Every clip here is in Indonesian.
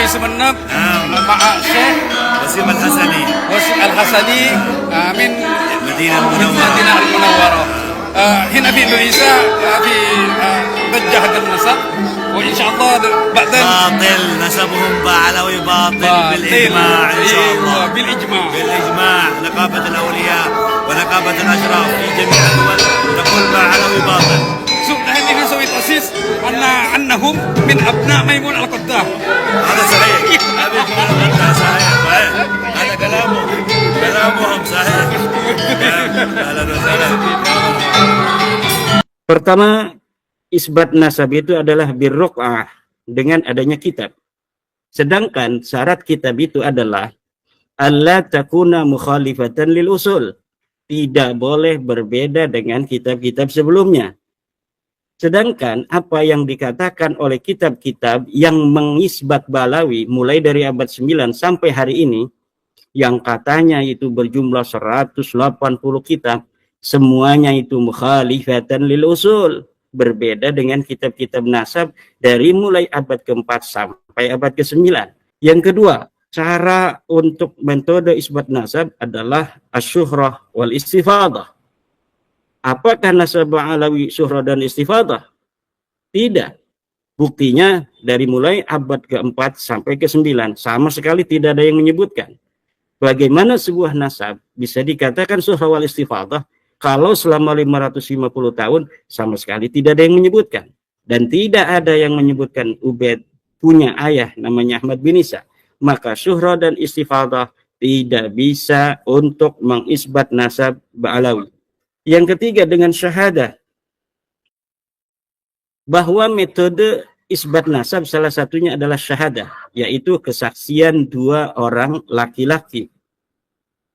semenep نعم مع الشيخ وسيم الحسني وسيم الحسني من المدينة المدينة المنورة. المنورة. هنا في إندونيسيا في بجة هذا النسب، وإن شاء الله بعدين باطل نسبهم بعلوي باطل بالإجماع إن شاء الله. أيوة بالإجماع. بالإجماع نقابة الأولياء ونقابة الأشراف في جميع الدول تقول بعلوي باطل. هذه نسوي تأسيس أنهم من أبناء ميمون القدام. هذا صحيح. هذا صحيح. هذا كلامهم صحيح. أهلا وسهلا. Pertama, isbat nasab itu adalah birruq'ah, dengan adanya kitab. Sedangkan syarat kitab itu adalah alla takuna mukhalifatan lil usul. Tidak boleh berbeda dengan kitab-kitab sebelumnya. Sedangkan apa yang dikatakan oleh kitab-kitab yang mengisbat Balawi mulai dari abad 9 sampai hari ini, yang katanya itu berjumlah 180 kitab, semuanya itu mukhalifatan lil usul, berbeda dengan kitab-kitab nasab dari mulai abad ke-4 sampai abad ke-9. Yang kedua, cara untuk metode isbat nasab adalah asyuhrah wal istifadah. Apakah nasab Alawi syuhrah dan istifadah? Tidak. Buktinya dari mulai abad ke-4 sampai ke-9 sama sekali tidak ada yang menyebutkan. Bagaimana sebuah nasab bisa dikatakan syuhrah wal istifadah kalau selama 550 tahun sama sekali tidak ada yang menyebutkan? Dan tidak ada yang menyebutkan Ubaid punya ayah namanya Ahmad bin Isa. Maka syuhrah dan istifadah tidak bisa untuk mengisbat nasab Ba'alawi. Yang ketiga, dengan syahadah, bahwa metode isbat nasab salah satunya adalah syahadah, yaitu kesaksian dua orang laki-laki.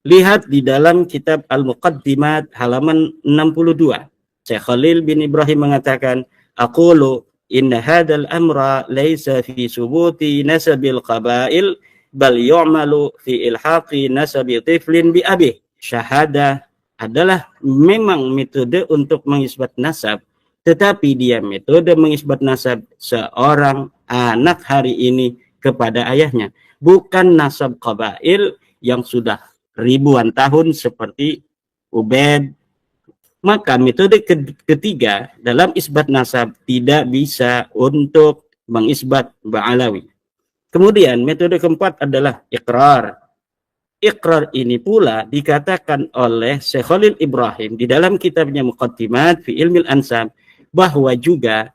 Lihat di dalam kitab Al-Muqaddimat halaman 62. Syekh Khalil bin Ibrahim mengatakan, aqulu inna hadzal amra laisa fi subuti nasabil qabail bal yu'malu fi ilhaqi nasabi tiflin bi abi. Syahadah adalah memang metode untuk mengisbat nasab, tetapi dia metode mengisbat nasab seorang anak hari ini kepada ayahnya, bukan nasab qabail yang sudah ribuan tahun seperti Ubaid. Maka metode ketiga dalam isbat nasab tidak bisa untuk mengisbat Ba'alawi. Kemudian metode keempat adalah iqrar. Iqrar ini pula dikatakan oleh Syekh Khalil Ibrahim di dalam kitabnya Muqaddimat fi Ilmil Ansab, bahwa juga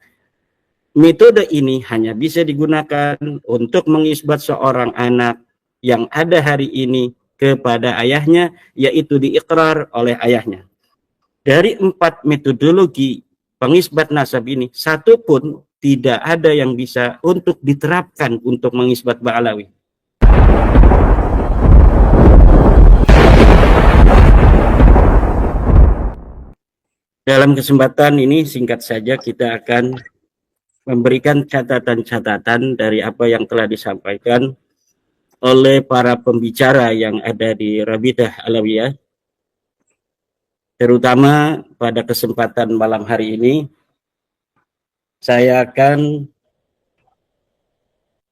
metode ini hanya bisa digunakan untuk mengisbat seorang anak yang ada hari ini kepada ayahnya, yaitu diiqrar oleh ayahnya. Dari 4 metodologi pengisbat nasab ini, satu pun tidak ada yang bisa untuk diterapkan untuk mengisbat Ba'alawi. Dalam kesempatan ini singkat saja kita akan memberikan catatan-catatan dari apa yang telah disampaikan oleh para pembicara yang ada di Rabitah Alawiyah, terutama pada kesempatan malam hari ini. Saya akan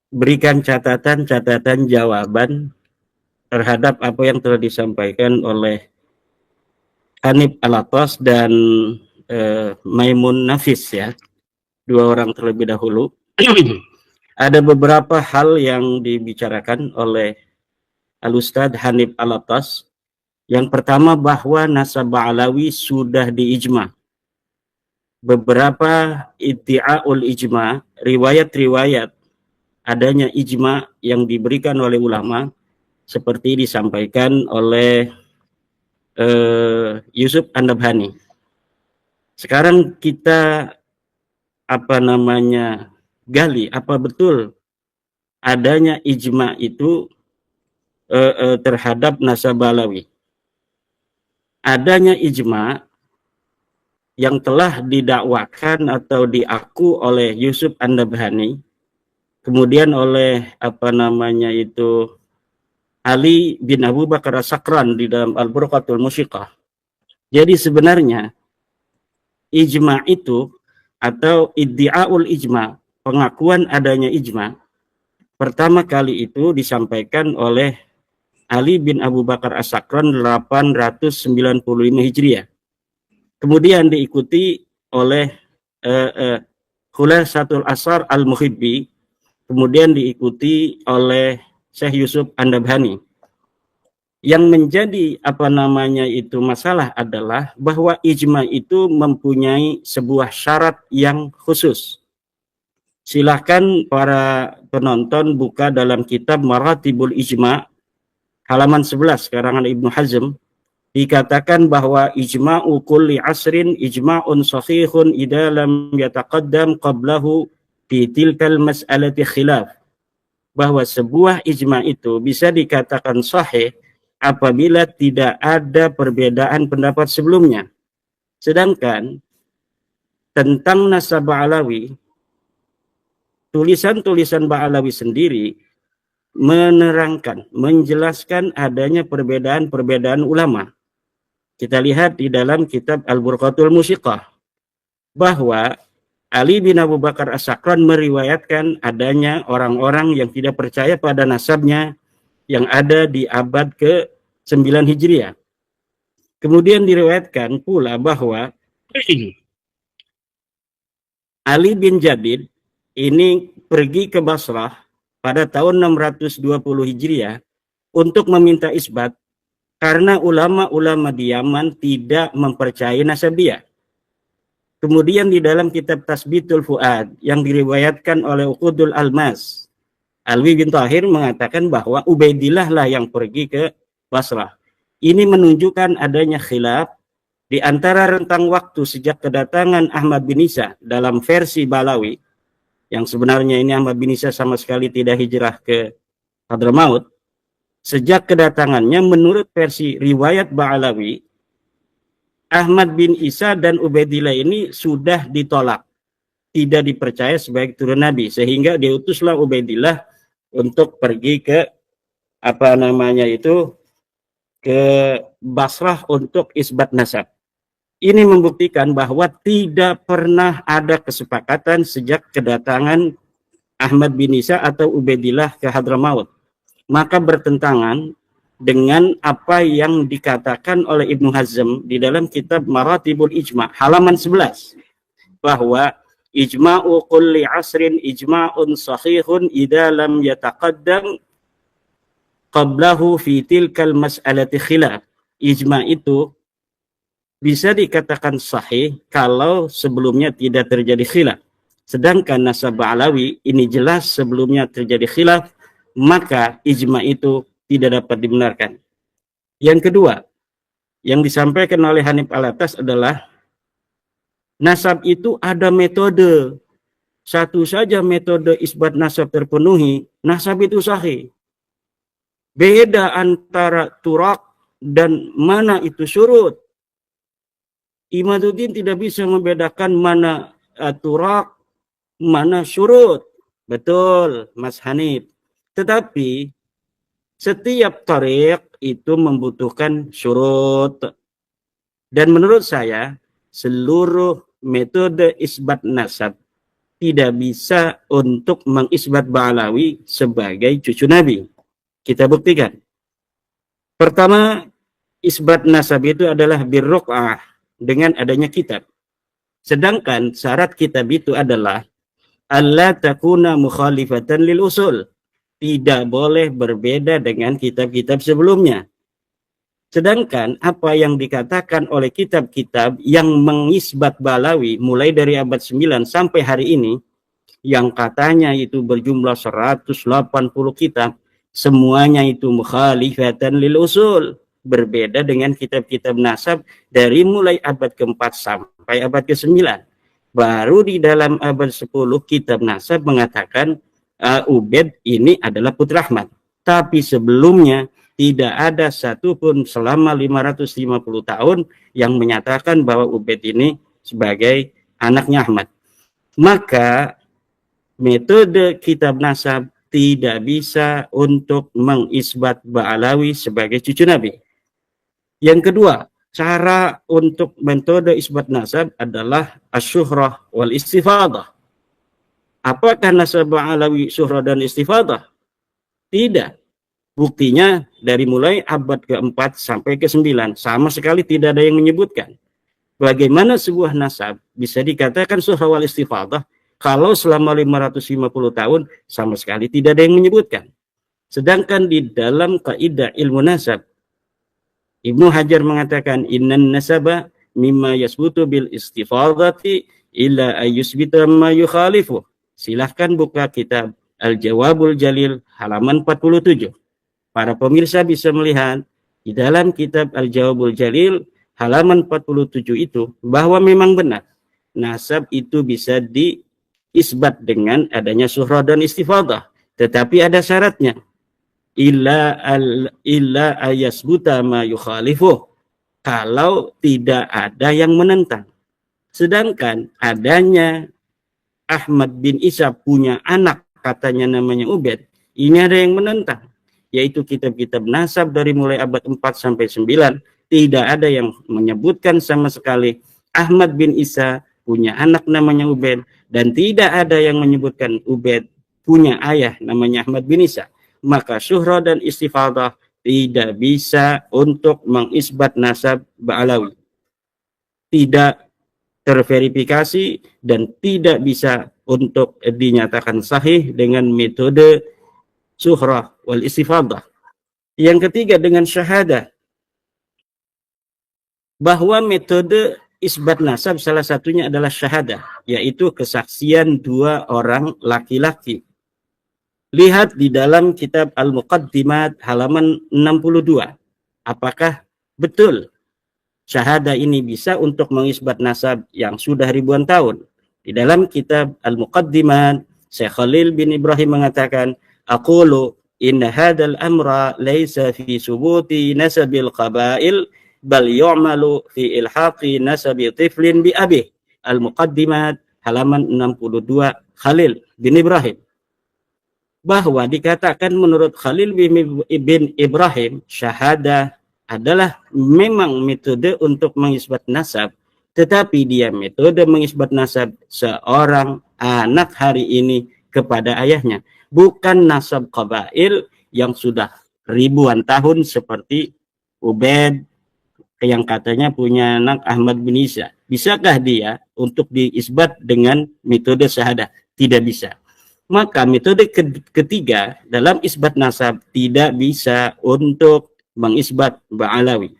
berikan catatan-catatan jawaban terhadap apa yang telah disampaikan oleh Hanif Alatas dan Maimun Nafis, ya, dua orang terlebih dahulu. Ada beberapa hal yang dibicarakan oleh Al-Ustadz Hanif Alatas. Yang pertama, bahwa nasab Ba'alawi sudah diijma. Beberapa iddi'aul ijma, riwayat-riwayat adanya ijma yang diberikan oleh ulama, seperti disampaikan oleh Yusuf An-Nabhani. Sekarang kita gali apa betul adanya ijma itu terhadap nasab Ba'alawi. Adanya ijma yang telah didakwakan atau diaku oleh Yusuf An-Nabhani, kemudian oleh Ali bin Abu Bakar As-Sakran di dalam Al-Burqatul Musyiqah. Jadi sebenarnya ijma itu atau iddi'aul ijma, pengakuan adanya ijma, pertama kali itu disampaikan oleh Ali bin Abu Bakar As-Sakran 895 Hijriah. Kemudian diikuti oleh Khulasatul Asar Al-Muhibbi, kemudian diikuti oleh Syekh Yusuf An-Nabhani. Yang menjadi masalah adalah bahwa ijma itu mempunyai sebuah syarat yang khusus. Silakan para penonton buka dalam kitab Maratibul Ijma halaman 11 karangan Ibnu Hazm. Dikatakan bahwa ijma'u kulli asrin ijma'un sahihun idza lam yataqaddam qablahu fi tilkal mas'alati khilaf. Bahwa sebuah ijma' itu bisa dikatakan sahih apabila tidak ada perbedaan pendapat sebelumnya. Sedangkan tentang nasab Ba'alawi, tulisan-tulisan Ba'alawi sendiri menerangkan, menjelaskan adanya perbedaan-perbedaan ulama. Kita lihat di dalam kitab Al-Burqatul Musiqah bahwa Ali bin Abu Bakar As-Sakran meriwayatkan adanya orang-orang yang tidak percaya pada nasabnya yang ada di abad ke-9 Hijriah. Kemudian diriwayatkan pula bahwa Ali bin Jadid ini pergi ke Basrah pada tahun 620 Hijriah untuk meminta isbat karena ulama-ulama di Yaman tidak mempercayai nasab dia. Kemudian di dalam kitab Tasbitul Fuad yang diriwayatkan oleh Uqudul Almas, Alwi bin Tahir mengatakan bahwa Ubaidillah lah yang pergi ke Basrah. Ini menunjukkan adanya khilaf di antara rentang waktu sejak kedatangan Ahmad bin Isa dalam versi Balawi, yang sebenarnya ini Ahmad bin Isa sama sekali tidak hijrah ke Hadramaut. Sejak kedatangannya menurut versi riwayat Ba'alawi, Ahmad bin Isa dan Ubaidillah ini sudah ditolak, tidak dipercaya sebagai turun Nabi, sehingga diutuslah Ubaidillah untuk pergi ke ke Basrah untuk isbat nasab. Ini membuktikan bahwa tidak pernah ada kesepakatan sejak kedatangan Ahmad bin Isa atau Ubaidillah ke Hadramaut. Maka bertentangan dengan apa yang dikatakan oleh Ibnu Hazm di dalam kitab Maratibul Ijma halaman 11 bahwa ijma'u kulli asrin ijma'un sahihun idza lam yataqaddam qablahu fi tilkal mas'alati khilaf. Ijma itu bisa dikatakan sahih kalau sebelumnya tidak terjadi khilaf. Sedangkan nasab Ba'alawi ini jelas sebelumnya terjadi khilaf, maka ijma itu tidak dapat dibenarkan. Yang kedua, yang disampaikan oleh Hanif Alatas adalah nasab itu ada metode. Satu saja metode isbat nasab terpenuhi, nasab itu sahih. Beda antara turak dan mana itu syurut. Imaduddin tidak bisa membedakan mana turak, mana syurut. Betul, Mas Hanif. Tetapi setiap tariq itu membutuhkan syurut. Dan menurut saya, seluruh metode isbat nasab tidak bisa untuk mengisbat Ba'alawi sebagai cucu Nabi. Kita buktikan. Pertama, isbat nasab itu adalah birruq'ah dengan adanya kitab. Sedangkan syarat kitab itu adalah alla takuna mukhalifatan lil usul. Tidak boleh berbeda dengan kitab-kitab sebelumnya. Sedangkan apa yang dikatakan oleh kitab-kitab yang mengisbat Ba'alawi mulai dari abad 9 sampai hari ini, yang katanya itu berjumlah 180 kitab, semuanya itu mukhalifatan lil usul, berbeda dengan kitab-kitab nasab dari mulai abad ke-4 sampai abad ke-9. Baru di dalam abad 10 kitab nasab mengatakan Ubaid ini adalah putra Ahmad. Tapi sebelumnya tidak ada satupun selama 550 tahun yang menyatakan bahwa Ubaid ini sebagai anaknya Ahmad. Maka metode kitab nasab tidak bisa untuk mengisbat Ba'alawi sebagai cucu Nabi. Yang kedua, cara untuk metode isbat nasab adalah asyuhrah wal istifadah. Apakah nasab Ba'alawi Syuhra dan Istifadah? Tidak. Buktinya dari mulai abad ke-4 sampai ke-9 sama sekali tidak ada yang menyebutkan. Bagaimana sebuah nasab bisa dikatakan Syuhra wal Istifadah kalau selama 550 tahun sama sekali tidak ada yang menyebutkan. Sedangkan di dalam kaidah ilmu nasab, Ibnu Hajar mengatakan innan nasaba mimma yasbutu bil istifadati illa ayyusbita ma yukhalifu. Silahkan buka kitab Al-Jawabul Jalil halaman 47. Para pemirsa bisa melihat di dalam kitab Al-Jawabul Jalil halaman 47 itu bahwa memang benar nasab itu bisa diisbat dengan adanya syuhra dan istifadah, tetapi ada syaratnya. Illa ayasbuta ma yukhalifu, kalau tidak ada yang menentang. Sedangkan adanya Ahmad bin Isa punya anak katanya namanya Ubaid, ini ada yang menentang, yaitu kitab-kitab nasab dari mulai abad 4 sampai 9 tidak ada yang menyebutkan sama sekali Ahmad bin Isa punya anak namanya Ubaid, dan tidak ada yang menyebutkan Ubaid punya ayah namanya Ahmad bin Isa. Maka syuhra dan istifadah tidak bisa untuk mengisbat nasab Ba'alawi. Tidak terverifikasi dan tidak bisa untuk dinyatakan sahih dengan metode syuhra wal istifadah. Yang ketiga dengan syahadah, bahwa metode isbat nasab salah satunya adalah syahadah, yaitu kesaksian dua orang laki-laki. Lihat di dalam kitab Al-Muqaddimat halaman 62. Apakah betul syahadah ini bisa untuk mengisbat nasab yang sudah ribuan tahun? Di dalam kitab Al-Muqaddimat, Syekh Khalil bin Ibrahim mengatakan, aqulu inna hadzal amra laysa fi subuti nasabil qabail bal yu'malu fi ilhaqi nasabi tiflin bi abih. Al-Muqaddimat halaman 62, Khalil bin Ibrahim. Bahwa dikatakan menurut Khalil bin Ibrahim, syahadah adalah memang metode untuk mengisbat nasab, tetapi dia metode mengisbat nasab seorang anak hari ini kepada ayahnya, bukan nasab qabail yang sudah ribuan tahun seperti Ubaid yang katanya punya anak Ahmad bin Isa. Bisakah dia untuk diisbat dengan metode syahadah? Tidak bisa. Maka metode ketiga dalam isbat nasab tidak bisa untuk mengisbat Ba'alawi.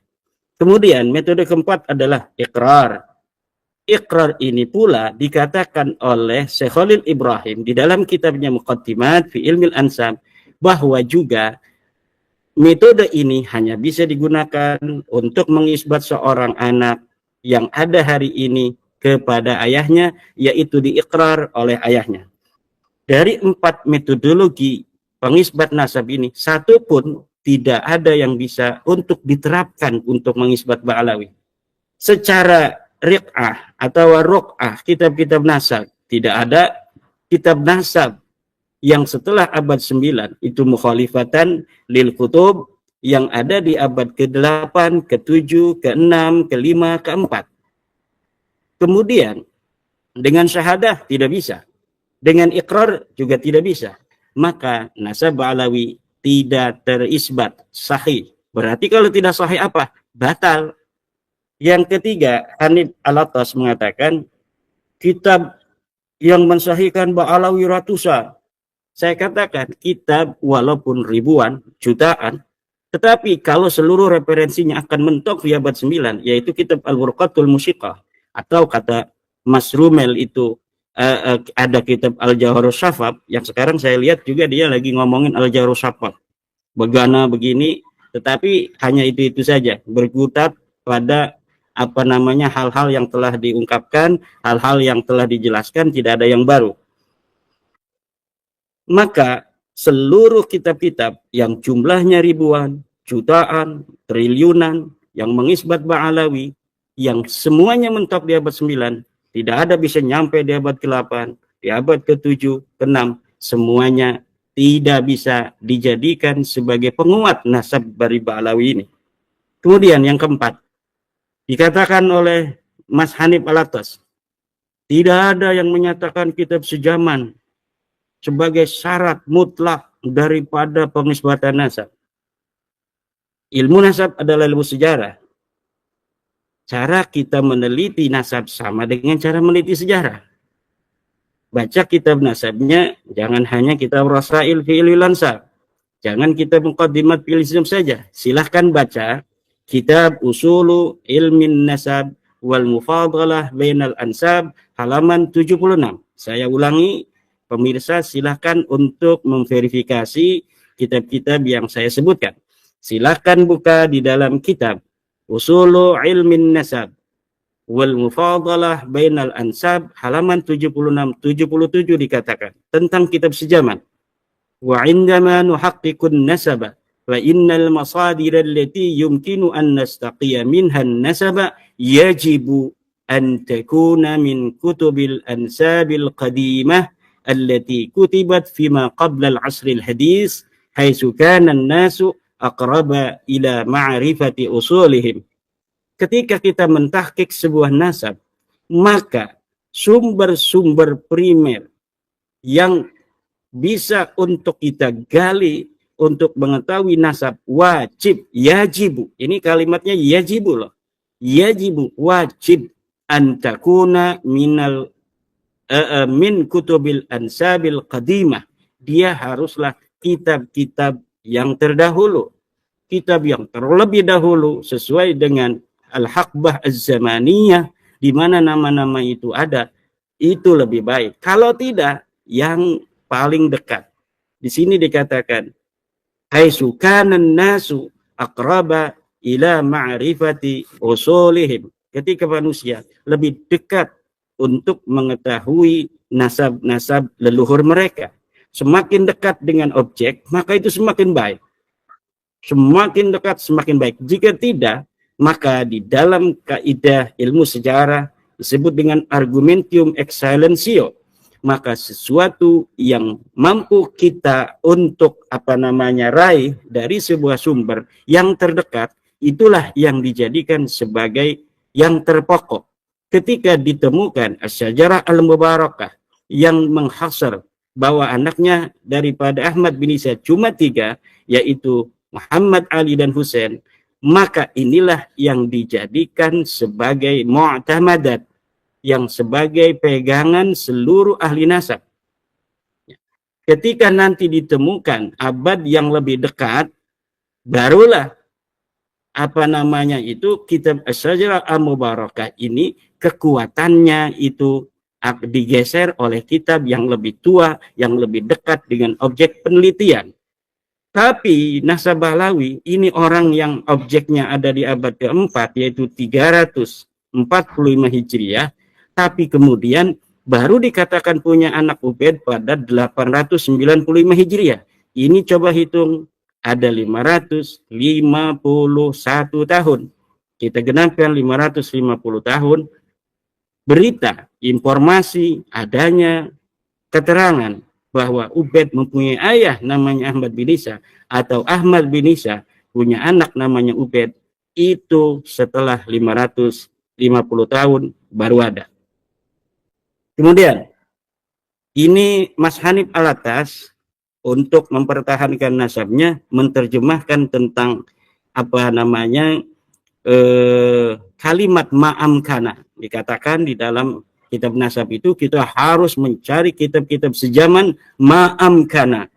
Kemudian metode keempat adalah iqrar. Iqrar ini pula dikatakan oleh Syekh Khalil Ibrahim di dalam kitabnya Muqaddimat fi Ilmil Ansab, bahwa juga metode ini hanya bisa digunakan untuk mengisbat seorang anak yang ada hari ini kepada ayahnya, yaitu diiqrar oleh ayahnya. Dari 4 metodologi pengisbat nasab ini, satu pun tidak ada yang bisa untuk diterapkan untuk mengisbat Ba'alawi. Secara riq'ah atau ruq'ah, kitab-kitab nasab, tidak ada kitab nasab yang setelah abad 9 itu mukhalifatan lil kutub yang ada di abad ke-8, ke-7, ke-6, ke-5, ke-4. Kemudian dengan syahadah tidak bisa. Dengan ikrar juga tidak bisa. Maka nasab Ba'alawi tidak terisbat sahih. Berarti kalau tidak sahih apa? Batal. Yang ketiga, Hanif Al-Attas mengatakan kitab yang mensahihkan Ba'alawi ratusan. Saya katakan kitab walaupun ribuan, jutaan, tetapi kalau seluruh referensinya akan mentok di abad 9, yaitu kitab Al-Burqatul Musyiqah, atau kata Mas Rumel itu ada kitab Al-Jawharus Syafaf, yang sekarang saya lihat juga dia lagi ngomongin Al-Jawharus Syafaf. Begana begini, tetapi hanya itu saja, berkutat pada hal-hal yang telah diungkapkan, hal-hal yang telah dijelaskan, tidak ada yang baru. Maka seluruh kitab-kitab yang jumlahnya ribuan, jutaan, triliunan, yang mengisbat Ba'alawi, yang semuanya mentok di abad 9, tidak ada bisa nyampe di abad ke-8, di abad ke-7, ke-6, semuanya tidak bisa dijadikan sebagai penguat nasab dari Ba'alawi ini. Kemudian yang keempat, dikatakan oleh Mas Hanif Al-Attas, tidak ada yang menyatakan kitab sejaman sebagai syarat mutlak daripada pengisbatan nasab. Ilmu nasab adalah ilmu sejarah. Cara kita meneliti nasab sama dengan cara meneliti sejarah. Baca kitab nasabnya, jangan hanya kitab Rasail fi Ilmil Ansab. Jangan kitab Muqaddimat fil Islam saja. Silahkan baca kitab Usulu Ilmin Nasab wal Mufadalah Bainal Ansab halaman 76. Saya ulangi, pemirsa silahkan untuk memverifikasi kitab-kitab yang saya sebutkan. Silahkan buka di dalam kitab Usulu Ilmin Nasab wal Mufadalah Bainal Ansab halaman 76-77 dikatakan tentang kitab sejaman. Wa indama nuhaqqiqun nasaba fa innal masadir allati yumkinu an nastaqiya minha an-nasaba yajibu an takuna min kutubil ansabil qadimah allati kutibat fima qabla al-'asr al-hadis haitsu kana an-nasu aqraba ila ma'rifati usulihim. Ketika kita mentahqiq sebuah nasab, maka sumber-sumber primer yang bisa untuk kita gali untuk mengetahui nasab wajib, yajibu. Ini kalimatnya yajibu loh. Yajibu, wajib antakuna minal min kutubil ansabil qadimah. Dia haruslah kitab-kitab yang terdahulu. Kitab yang terlebih dahulu sesuai dengan al-haqbah az-zamaniyah di mana nama-nama itu ada, itu lebih baik. Kalau tidak, yang paling dekat. Di sini dikatakan haitsu kana nasu aqraba ila ma'rifati usulihim. Ketika manusia lebih dekat untuk mengetahui nasab-nasab leluhur mereka. Semakin dekat dengan objek, maka itu semakin baik. Semakin dekat, semakin baik. Jika tidak, maka di dalam kaidah ilmu sejarah disebut dengan argumentium excellentio. Maka sesuatu yang mampu kita untuk raih dari sebuah sumber yang terdekat, itulah yang dijadikan sebagai yang terpokok. Ketika ditemukan Asy-Syajarah Al-Mubarakah yang menghasar bahwa anaknya daripada Ahmad bin Isa cuma 3, yaitu Muhammad, Ali, dan Husain, maka inilah yang dijadikan sebagai mu'tamadat, yang sebagai pegangan seluruh ahli nasab. Ketika nanti ditemukan abad yang lebih dekat, barulah kitab Asy-Syajarah Al-Mubarakah ini kekuatannya itu digeser oleh kitab yang lebih tua, yang lebih dekat dengan objek penelitian. Tapi nasab Bahlawi ini orang yang objeknya ada di abad keempat, yaitu 345 Hijriah, tapi kemudian baru dikatakan punya anak Ubaid pada 895 Hijriah. Ini coba hitung, ada 551 tahun. Kita genapkan 550 tahun. Berita, informasi, adanya keterangan bahwa Ubaid mempunyai ayah namanya Ahmad bin Isa, atau Ahmad bin Isa punya anak namanya Ubaid, itu setelah 550 tahun baru ada. Kemudian, ini Mas Hanif Alatas untuk mempertahankan nasabnya menerjemahkan tentang kalimat ma'amkana. Dikatakan di dalam kitab nasab itu kita harus mencari kitab-kitab sejaman ma'amkana.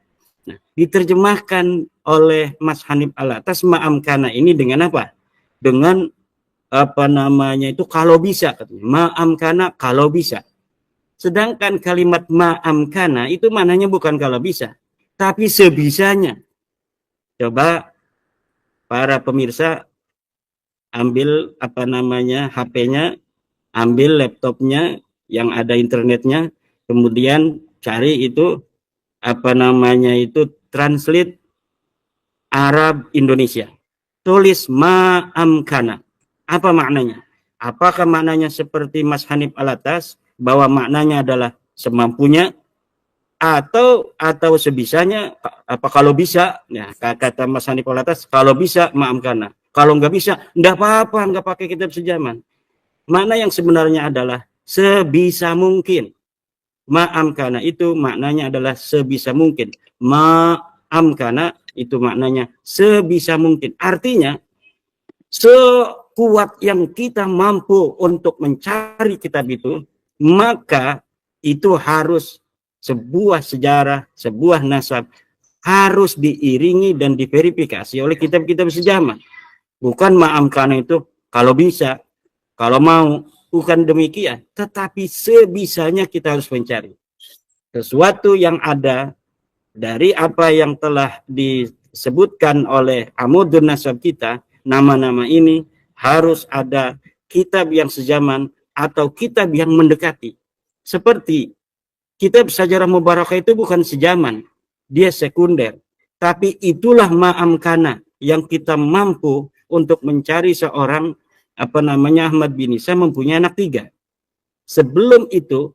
Nah, diterjemahkan oleh Mas Hanif Alatas ma'amkana ini dengan apa? Dengan kalau bisa, ma'amkana kalau bisa. Sedangkan kalimat ma'amkana itu mananya bukan kalau bisa, tapi sebisanya. Coba para pemirsa ambil HP-nya, ambil laptopnya yang ada internetnya, kemudian cari itu translate Arab Indonesia. Tulis ma'amkana. Apa maknanya? Apakah maknanya seperti Mas Hanif Alatas bahwa maknanya adalah semampunya, atau sebisanya, kalau bisa, ya kata Mas Hanif Alatas, kalau bisa ma'amkana, kalau nggak bisa nggak apa-apa, nggak pakai kitab sejaman. Makna yang sebenarnya adalah sebisa mungkin. Ma'amkana itu maknanya adalah sebisa mungkin. Ma'amkana itu maknanya sebisa mungkin. Artinya sekuat yang kita mampu untuk mencari kitab itu, maka itu harus sebuah sejarah, sebuah nasab harus diiringi dan diverifikasi oleh kitab-kitab sejaman. Bukan ma'amkana itu kalau bisa, kalau mau, bukan demikian. Tetapi sebisanya kita harus mencari sesuatu yang ada dari apa yang telah disebutkan oleh amudun nasab kita. Nama-nama ini harus ada kitab yang sejaman atau kitab yang mendekati. Seperti kitab Sajarah Mubarakah itu bukan sejaman, dia sekunder. Tapi itulah ma'amkana yang kita mampu untuk mencari seorang Ahmad bin Isa mempunyai anak 3. Sebelum itu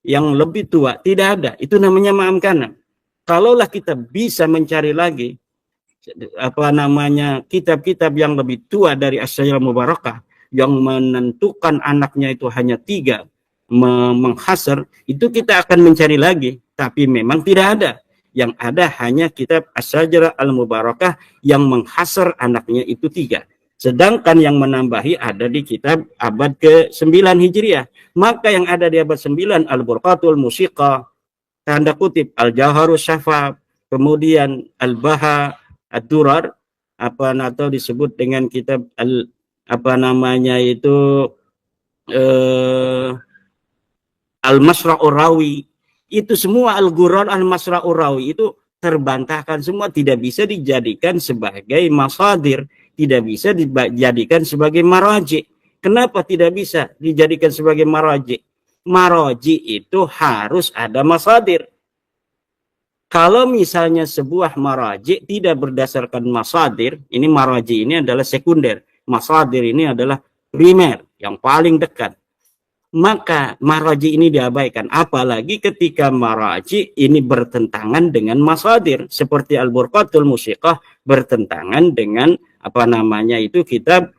yang lebih tua tidak ada. Itu namanya ma'amkana. Kalaulah kita bisa mencari lagi kitab-kitab yang lebih tua dari As-Sajarah Mubarakah yang menentukan anaknya itu hanya 3, menghasar, itu kita akan mencari lagi. Tapi memang tidak ada. Yang ada hanya kitab As-Sajarah Al-Mubarakah yang menghasar anaknya itu 3. Sedangkan yang menambahi ada di kitab abad ke-9 Hijriah. Maka yang ada di abad 9 Al-Burqatul Musiqah, tanda kutip Al-Jawharus Syafab, kemudian Al-Baha Ad-Durar, atau disebut dengan kitab Al-Masra'ur Rawi. Itu semua Al-Ghurrar, Al-Masra'ur Rawi itu terbantahkan semua, tidak bisa dijadikan sebagai masadir, tidak bisa dijadikan sebagai maraji. Kenapa tidak bisa dijadikan sebagai maraji? Maraji itu harus ada masadir. Kalau misalnya sebuah maraji tidak berdasarkan masadir, ini maraji ini adalah sekunder, masadir ini adalah primer, yang paling dekat. Maka maraji ini diabaikan, apalagi ketika maraji ini bertentangan dengan masadir, seperti Al-Burqatul Musiqah bertentangan dengan kitab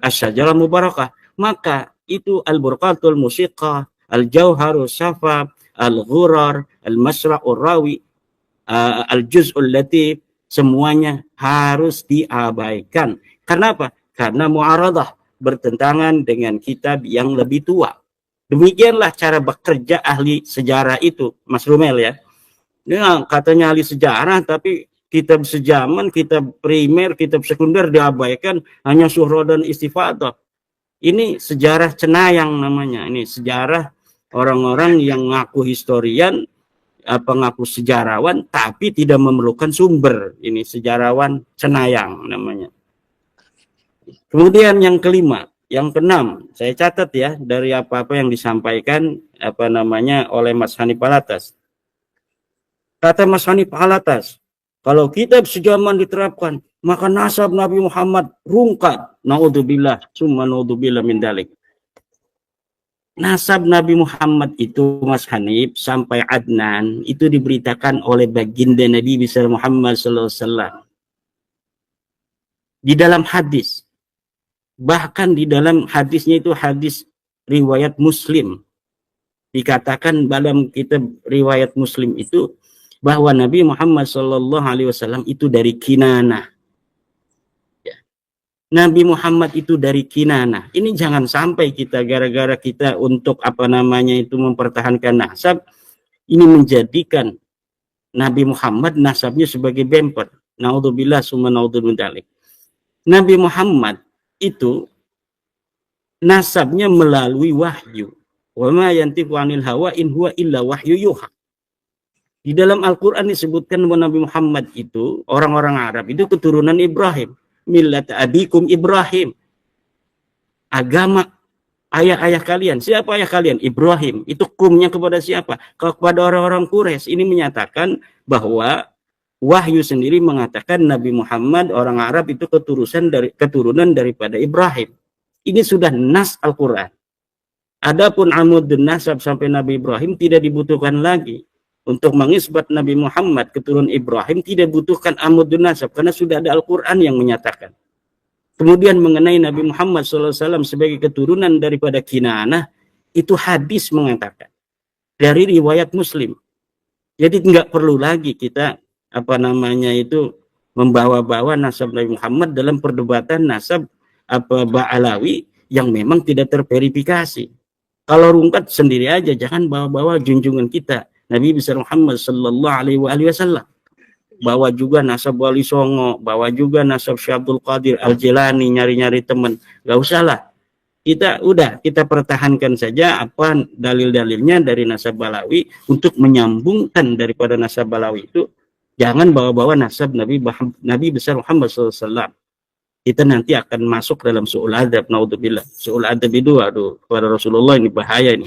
As-Sajarah Mubarakah. Maka itu Al-Burqatul Musiqah, Al-Jawharus Syafab, Al-Ghurrar, Al-Masra'ur Rawi, Al-Juz'ul Latif, semuanya harus diabaikan. Kenapa? Karena mu'aradah, bertentangan dengan kitab yang lebih tua. Demikianlah cara bekerja ahli sejarah itu, Mas Rumel ya. Dia katanya ahli sejarah, tapi kitab sejaman, kitab primer, kitab sekunder diabaikan, hanya Syuhra dan Istifadah. Ini sejarah cenayang namanya. Ini sejarah orang-orang yang ngaku historian, ngaku sejarawan, tapi tidak memerlukan sumber. Ini sejarawan cenayang namanya. Kemudian yang kelima, yang keenam, saya catat ya dari apa-apa yang disampaikan oleh Mas Hanif Alatas. Kata Mas Hanif Alatas, kalau kitab sejaman diterapkan, maka nasab Nabi Muhammad rungkat. Naudzubillah, summa naudzubillah min dalik. Nasab Nabi Muhammad itu, Mas Hanif, sampai Adnan itu diberitakan oleh baginda Nabi besar Muhammad SAW di dalam hadis. Bahkan di dalam hadisnya itu hadis riwayat Muslim. Dikatakan dalam kitab riwayat Muslim itu bahwa Nabi Muhammad SAW itu dari Kinanah. Ya. Nabi Muhammad itu dari Kinanah. Ini jangan sampai kita gara-gara kita untuk itu mempertahankan nasab, ini menjadikan Nabi Muhammad nasabnya sebagai bemper. Naudzubillah summa naudzubillah. Nabi Muhammad itu nasabnya melalui wahyu. Wa ma yantiqu 'anil hawa in huwa illa wahyu yuha. Di dalam Al-Qur'an disebutkan bahwa Nabi Muhammad itu orang-orang Arab itu keturunan Ibrahim, millat abikum Ibrahim. Agama ayah-ayah kalian. Siapa ayah kalian? Ibrahim. Itu kumnya kepada siapa? Kepada orang-orang Quraisy. Ini menyatakan bahwa wahyu sendiri mengatakan Nabi Muhammad orang Arab itu keturunan daripada Ibrahim. Ini sudah nas Al-Quran. Adapun amudun nasab sampai Nabi Ibrahim tidak dibutuhkan lagi. Untuk mengisbat Nabi Muhammad keturunan Ibrahim tidak butuhkan amudun nasab karena sudah ada Al-Quran yang menyatakan. Kemudian mengenai Nabi Muhammad SAW sebagai keturunan daripada Kinanah, itu hadis mengatakan. dari riwayat Muslim. Jadi nggak perlu lagi kita apa namanya itu membawa-bawa nasab Nabi Muhammad dalam perdebatan nasab apa Ba'alawi yang memang tidak terverifikasi. Kalau rungkat sendiri aja, jangan bawa-bawa junjungan kita Nabi besar Muhammad sallallahu alaihi wasallam. Bawa juga nasab Wali Songo, bawa juga nasab Syekh Abdul Qadir Al-Jilani, nyari-nyari teman. Gak usah lah. Kita pertahankan saja apa dalil-dalilnya dari nasab Balawi untuk menyambungkan daripada nasab Balawi itu. Jangan bawa-bawa nasab Nabi besar Muhammad SAW. Kita nanti akan masuk dalam su'ul adab, naudzubillah. Su'ul adab itu, aduh, kepada Rasulullah ini bahaya ini.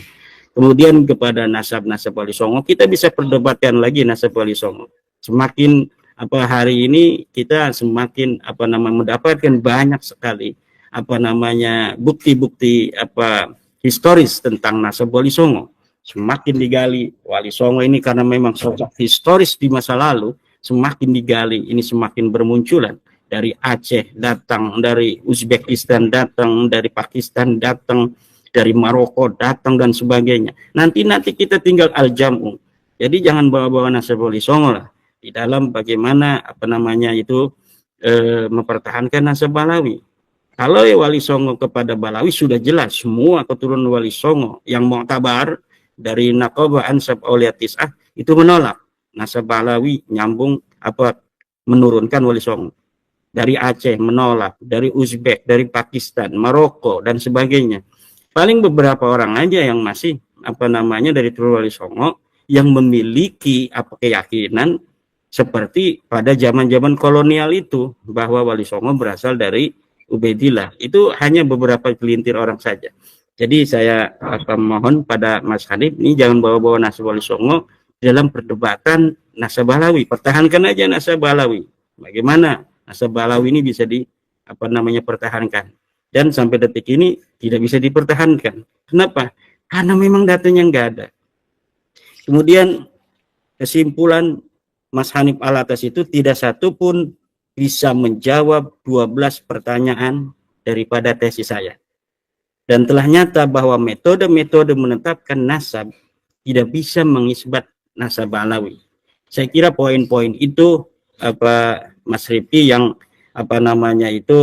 Kemudian kepada nasab-nasab Wali Songo, kita bisa perdebatkan lagi nasab Wali Songo. Semakin apa hari ini kita semakin apa nama mendapatkan banyak sekali apa namanya bukti-bukti apa historis tentang nasab Wali Songo. Semakin digali Wali Songo ini karena memang sosok historis di masa lalu, semakin digali ini semakin bermunculan. Dari Aceh datang, dari Uzbekistan datang, dari Pakistan datang, dari Maroko datang dan sebagainya. Nanti kita tinggal al-jam'u. Jadi jangan bawa-bawa nasab Wali Songo lah di dalam bagaimana apa namanya itu mempertahankan nasab Balawi. Kalau Wali Songo kepada Balawi sudah jelas semua keturunan Wali Songo yang mu'tabar dari Naqabah Ansab Aulia Tis'ah itu menolak nasab Balawi nyambung apa menurunkan Wali Songo. Dari Aceh menolak, dari Uzbek, dari Pakistan, Maroko dan sebagainya. Paling beberapa orang aja yang masih apa namanya dari turun Wali Songo yang memiliki apa keyakinan seperti pada zaman-zaman kolonial itu bahwa Wali Songo berasal dari Ubaidillah. Itu hanya beberapa gelintir orang saja. Jadi saya mohon pada Mas Hanif ini jangan bawa-bawa nasab Wali Songo dalam perdebatan nasab Balawi. Pertahankan aja nasab Balawi. Bagaimana nasab Balawi ini bisa pertahankan? Dan sampai detik ini tidak bisa dipertahankan. Kenapa? Karena memang datanya nggak ada. Kemudian kesimpulan Mas Hanif Alatas itu tidak satu pun bisa menjawab 12 pertanyaan daripada tesis saya. Dan telah nyata bahwa metode-metode menetapkan nasab tidak bisa mengisbat nasab Balawi. Saya kira poin-poin itu Mas Rifki yang itu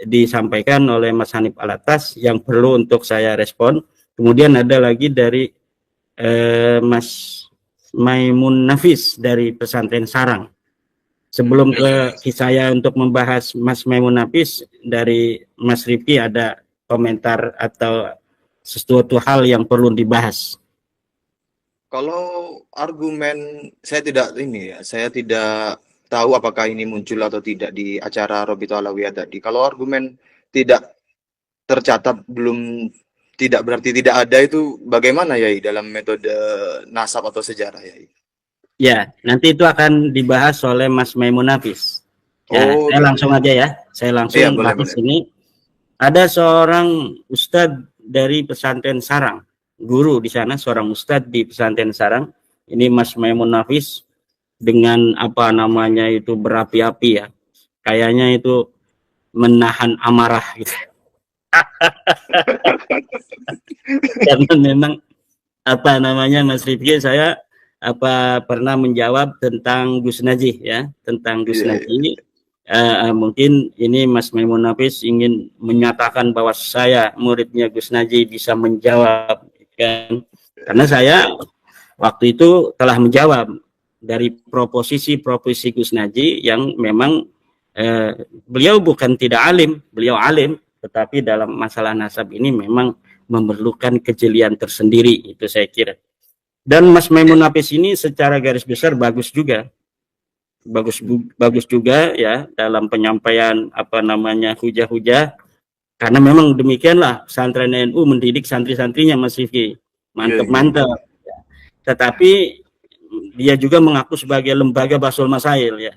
disampaikan oleh Mas Hanif Alatas yang perlu untuk saya respon. Kemudian ada lagi dari Mas Maimun Nafis dari Pesantren Sarang. Sebelum ke saya untuk membahas Mas Maimun Nafis, dari Mas Rifki ada komentar atau sesuatu hal yang perlu dibahas. Kalau argumen saya tidak tahu apakah ini muncul atau tidak di acara Robito Alawiyah tadi. Kalau argumen tidak tercatat tidak berarti tidak ada, itu bagaimana ya dalam metode nasab atau sejarah ya? Ya, nanti itu akan dibahas oleh Mas Maimun Nafis. Ya, saya langsung aja ya. Saya langsung bahas ini. Ada seorang ustadz dari Pesantren Sarang, guru di sana, seorang ustadz di Pesantren Sarang. Ini Mas Maimun Nafis dengan itu berapi-api ya. Kayaknya itu menahan amarah gitu. Karena memang Mas Rifki, saya pernah menjawab tentang Gus Najih ya, tentang Gus Najih. Mungkin ini Mas Maimun Nafis ingin menyatakan bahwa saya muridnya Gus Najih bisa menjawab kan? Karena saya waktu itu telah menjawab dari proposisi Gus Najih yang memang beliau bukan tidak alim, beliau alim, tetapi dalam masalah nasab ini memang memerlukan kejelian tersendiri, itu saya kira. Dan Mas Maimun Nafis ini secara garis besar bagus juga ya dalam penyampaian hujah-hujah, karena memang demikianlah pesantren NU mendidik santri-santrinya Mas Rifki, mantap. Tetapi dia juga mengaku sebagai lembaga Bahsul Masail ya.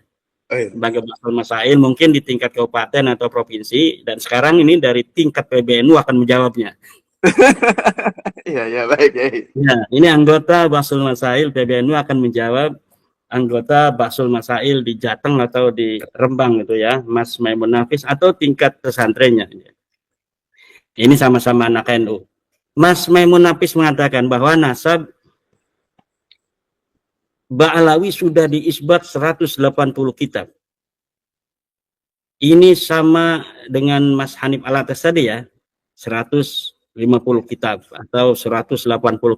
Lembaga Bahsul Masail mungkin di tingkat kabupaten atau provinsi, dan sekarang ini dari tingkat PBNU akan menjawabnya. Iya, baik. Ya, ini anggota Bahsul Masail PBNU akan menjawab anggota Bahsul Masail di Jateng atau di Rembang gitu ya, Mas Maimun Nafis, atau tingkat pesantrennya. Ini sama-sama anak NU. Mas Maimun Nafis mengatakan bahwa nasab Ba'alawi sudah diisbat 180 kitab. Ini sama dengan Mas Hanif Alatas tadi ya, 150 kitab atau 180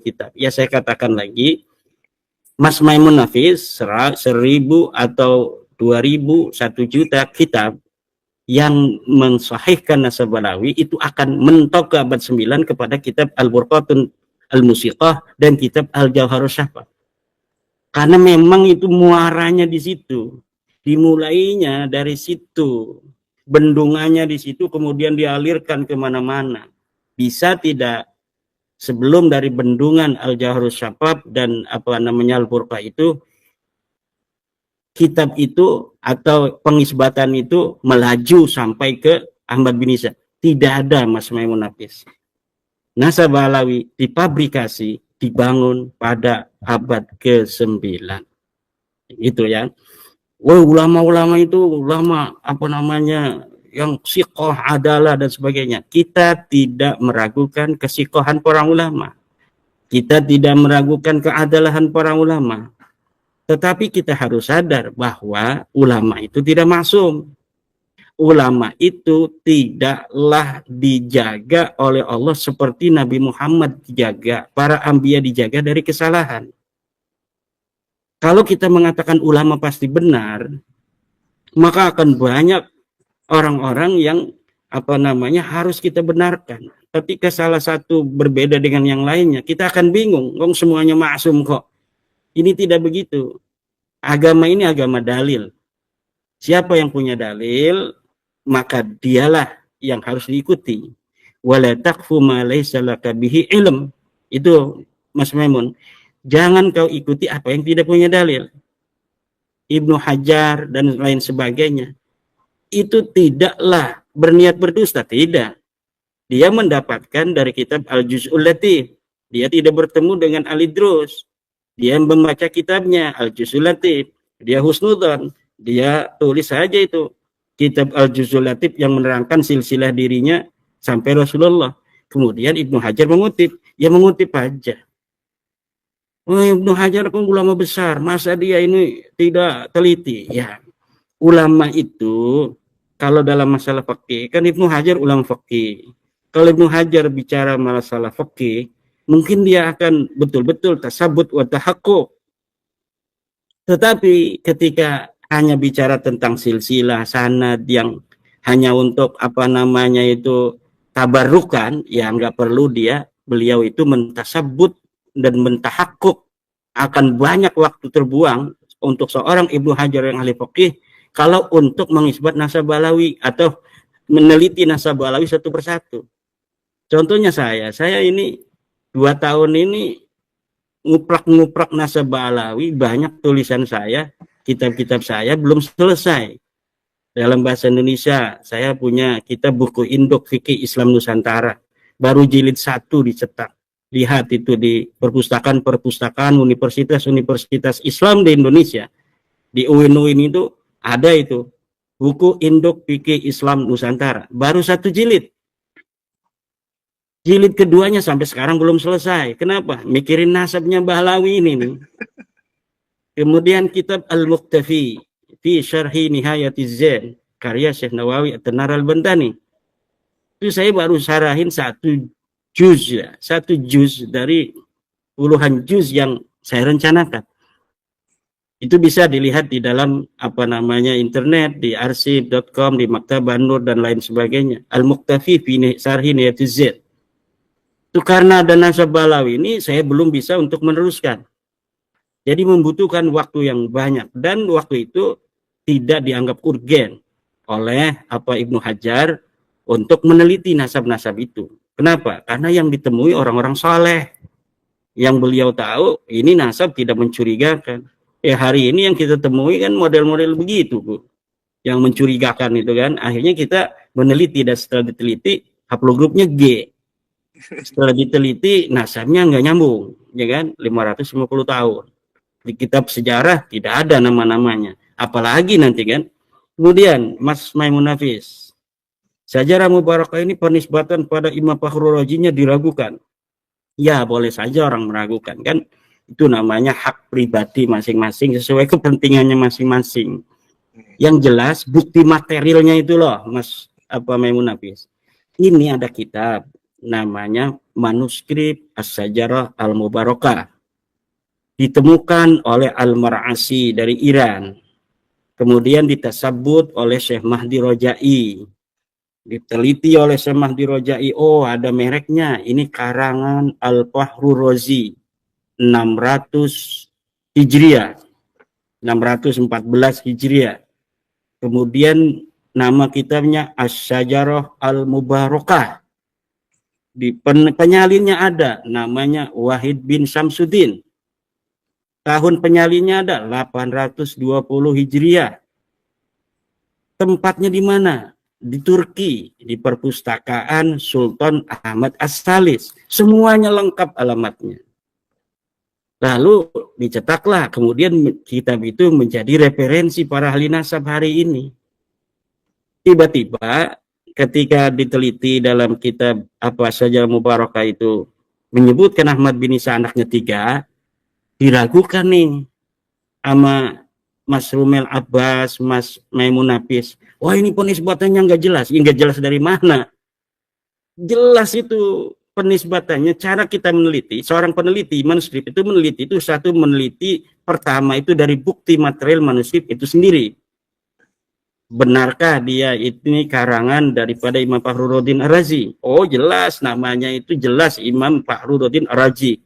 kitab. Ya saya katakan lagi, Mas Maimun Nafis 1000 atau 2000, 1 juta kitab yang mensahihkan nasab Balawi itu akan mentok ke abad 9 kepada kitab Al-Burqatun Al-Musiqah dan kitab Al-Jawharus Syafah. Karena memang itu muaranya di situ. Dimulainya dari situ, bendungannya di situ, kemudian dialirkan kemana-mana. Bisa tidak sebelum dari bendungan Al-Jawharus Syafaf dan Al-Burqa itu, kitab itu atau pengisbatan itu melaju sampai ke Ahmad bin Isa. Tidak ada, Mas Maimun Nafis. Nasab Balawi dipabrikasi, dibangun pada abad ke-9. Itu ya. Wah, ulama-ulama itu ulama yang sikoh, adalah dan sebagainya. Kita tidak meragukan kesikohan para ulama. Kita tidak meragukan keadalahan para ulama. Tetapi kita harus sadar bahwa ulama itu tidak maksum. Ulama itu tidaklah dijaga oleh Allah seperti Nabi Muhammad dijaga, para anbiya dijaga dari kesalahan. Kalau kita mengatakan ulama pasti benar, maka akan banyak orang-orang yang harus kita benarkan. Ketika salah satu berbeda dengan yang lainnya, kita akan bingung. Semuanya maksum kok. Ini tidak begitu. Agama ini agama dalil. Siapa yang punya dalil, maka dialah yang harus diikuti. Wala taqfu ma laysa laka bihi ilm. Itu Mas Maimun. Jangan kau ikuti apa yang tidak punya dalil. Ibnu Hajar dan lain sebagainya. Itu tidaklah berniat berdusta. Tidak. Dia mendapatkan dari kitab Al-Juz'ul Latif. Dia tidak bertemu dengan Al-Idrus. Dia membaca kitabnya Al-Juz'ul Latif. Dia husnudzon. Dia tulis saja itu. Kitab Al-Juz'ul Latif yang menerangkan silsilah dirinya sampai Rasulullah. Kemudian Ibnu Hajar mengutip. Ya mengutip aja. Oh, Ibnu Hajar kan ulama besar, masa dia ini tidak teliti? Ya, ulama itu kalau dalam masalah fikih kan Ibnu Hajar ulama fikih. Kalau Ibnu Hajar bicara masalah fikih, mungkin dia akan betul-betul tasabut wa tahaqquk. Tetapi ketika hanya bicara tentang silsilah sanad yang hanya untuk tabarukan, ya nggak perlu beliau itu mentasabut dan mentahakkuk. Akan banyak waktu terbuang untuk seorang Ibnu Hajar yang ahli fikih kalau untuk mengisbat nasab Balawi atau meneliti nasab Balawi satu persatu. Contohnya saya ini 2 tahun ini nguprak nasab Balawi, banyak tulisan saya, kitab-kitab saya belum selesai. Dalam bahasa Indonesia saya punya kitab buku induk fikih Islam Nusantara, baru jilid 1 dicetak. Lihat itu di perpustakaan universitas Islam di Indonesia. Di UIN itu ada itu buku induk fikih Islam Nusantara, baru 1 jilid. Jilid keduanya sampai sekarang belum selesai. Kenapa? Mikirin nasabnya Balawi ini nih. Kemudian kitab Al-Muqtafi fi Syarhi Nihayatiz Zain karya Syekh Nawawi At-Tanar Al-Bantani. Itu saya baru sarahin 1 juz dari puluhan juz yang saya rencanakan. Itu bisa dilihat di dalam internet, di arsip.com, di Maktabah Nur dan lain sebagainya. Al-Muqtafi fi Syarhi Nihayatiz Zain. Itu karena ada nasab Balawi ini saya belum bisa untuk meneruskan. Jadi membutuhkan waktu yang banyak dan waktu itu tidak dianggap urgen oleh Ibnu Hajar untuk meneliti nasab-nasab itu. Kenapa? Karena yang ditemui orang-orang saleh. Yang beliau tahu ini nasab tidak mencurigakan. Hari ini yang kita temui kan model-model begitu, Bu. Yang mencurigakan itu kan. Akhirnya kita meneliti dan setelah diteliti haplogrupnya G. Setelah diteliti nasabnya nggak nyambung, ya kan? 550 tahun. Di kitab sejarah tidak ada nama-namanya. Apalagi nanti kan. Kemudian Mas Maimun Nafis, Sajarah Mubarakah ini penisbatan pada Imam Fakhrul Razinya diragukan. Ya, boleh saja orang meragukan kan. Itu namanya hak pribadi masing-masing sesuai kepentingannya masing-masing. Yang jelas bukti materialnya itu loh, Mas Maimun Nafis. Ini ada kitab namanya manuskrip As-Sajarah Al-Mubarakah. Ditemukan oleh Al-Mar'asi dari Iran. Kemudian ditasabut oleh Syekh Mahdi Rojai. Diteliti oleh Syekh Mahdi Rojai, oh ada mereknya, ini karangan Al-Fahru Rozi 600 Hijriah, 614 Hijriah. Kemudian nama kitabnya As-Sajarah Al-Mubarakah. Di penyalinnya ada namanya Wahid bin Samsudin. Tahun penyalinnya ada 820 Hijriah. Tempatnya di mana? Di Turki, di perpustakaan Sultan Ahmad As-Salis. Semuanya lengkap alamatnya. Lalu dicetaklah, kemudian kitab itu menjadi referensi para ahli nasab hari ini. Tiba-tiba ketika diteliti dalam kitab apa saja Mubarakah itu menyebutkan Ahmad bin Isa anaknya 3, diragukan nih sama Mas Rumel Abbas, Mas Maimun Nafis. Wah ini penisbatannya nggak jelas. Ya, nggak jelas dari mana? Jelas itu penisbatannya. Cara kita meneliti, seorang peneliti manuskrip itu meneliti itu satu meneliti pertama itu dari bukti material manuskrip itu sendiri. Benarkah dia ini karangan daripada Imam Fakhruddin Ar-Razi? Oh jelas, namanya itu jelas Imam Fakhruddin Ar-Razi.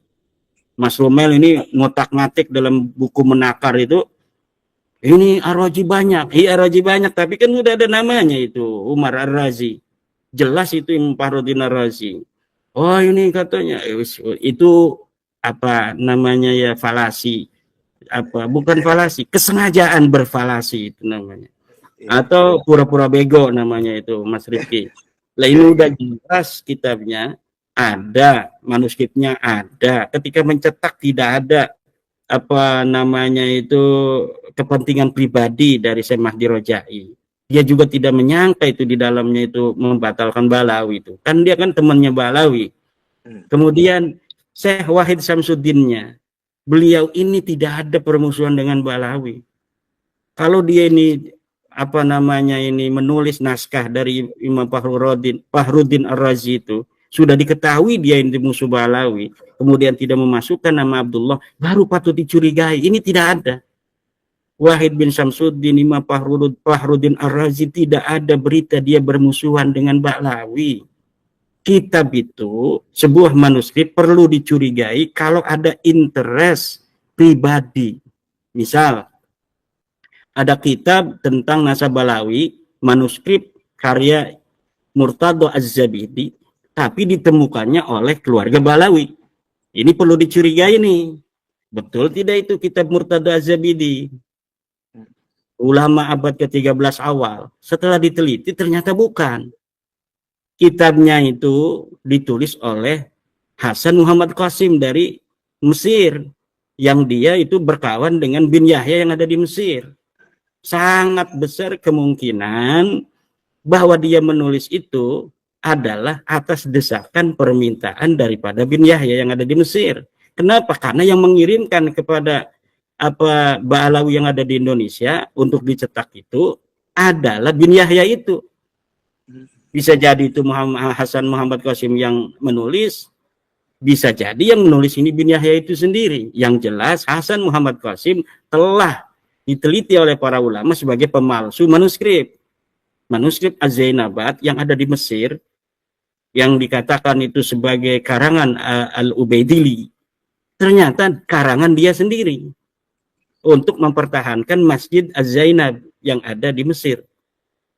Mas Romel ini ngotak-ngatik dalam buku menakar itu, ini Ar-Razi banyak, iya Ar-Razi banyak, tapi kan udah ada namanya itu, Umar Ar-Razi. Jelas itu Imam Fakhruddin Ar-Razi. Oh ini katanya, itu apa namanya ya, falasi. Apa, bukan falasi, kesengajaan berfalasi itu namanya. Atau pura-pura bego namanya itu, Mas Rifki. Lah ini udah jelas kitabnya, ada, manuskripnya ada. Ketika mencetak tidak ada apa namanya itu kepentingan pribadi dari Syekh Mahdi Rojai. Dia juga tidak menyangka itu di dalamnya itu membatalkan Balawi itu. Kan dia kan temannya Balawi. Kemudian Syekh Wahid Samsuddinnya, beliau ini tidak ada permusuhan dengan Balawi. Kalau dia ini apa namanya ini menulis naskah dari Imam Fakhruddin Ar-Razi itu, sudah diketahui dia ini musuh Balawi, kemudian tidak memasukkan nama Abdullah, baru patut dicurigai. Ini tidak ada. Wahid bin Samsuddin, Imam Fakhruddin Ar-Razi, tidak ada berita dia bermusuhan dengan Balawi. Kitab itu, sebuah manuskrip perlu dicurigai kalau ada interest pribadi. Misal, ada kitab tentang nasab Balawi, manuskrip karya Murtado Az-Zabidi, tapi ditemukannya oleh keluarga Balawi. Ini perlu dicurigai nih. Betul tidak itu kitab Murtado Az-Zabidi? Ulama abad ke-13 awal. Setelah diteliti ternyata bukan. Kitabnya itu ditulis oleh Hasan Muhammad Qasim dari Mesir. Yang dia itu berkawan dengan bin Yahya yang ada di Mesir. Sangat besar kemungkinan bahwa dia menulis itu adalah atas desakan permintaan daripada bin Yahya yang ada di Mesir. Kenapa? Karena yang mengirimkan kepada apa Ba'alawi yang ada di Indonesia untuk dicetak itu adalah bin Yahya itu. Bisa jadi itu Hasan Muhammad Qasim yang menulis, bisa jadi yang menulis ini bin Yahya itu sendiri. Yang jelas Hasan Muhammad Qasim telah diteliti oleh para ulama sebagai pemalsu manuskrip. Manuskrip Az-Zainabat yang ada di Mesir, yang dikatakan itu sebagai karangan Al-Ubaidili, ternyata karangan dia sendiri untuk mempertahankan Masjid Az-Zainab yang ada di Mesir.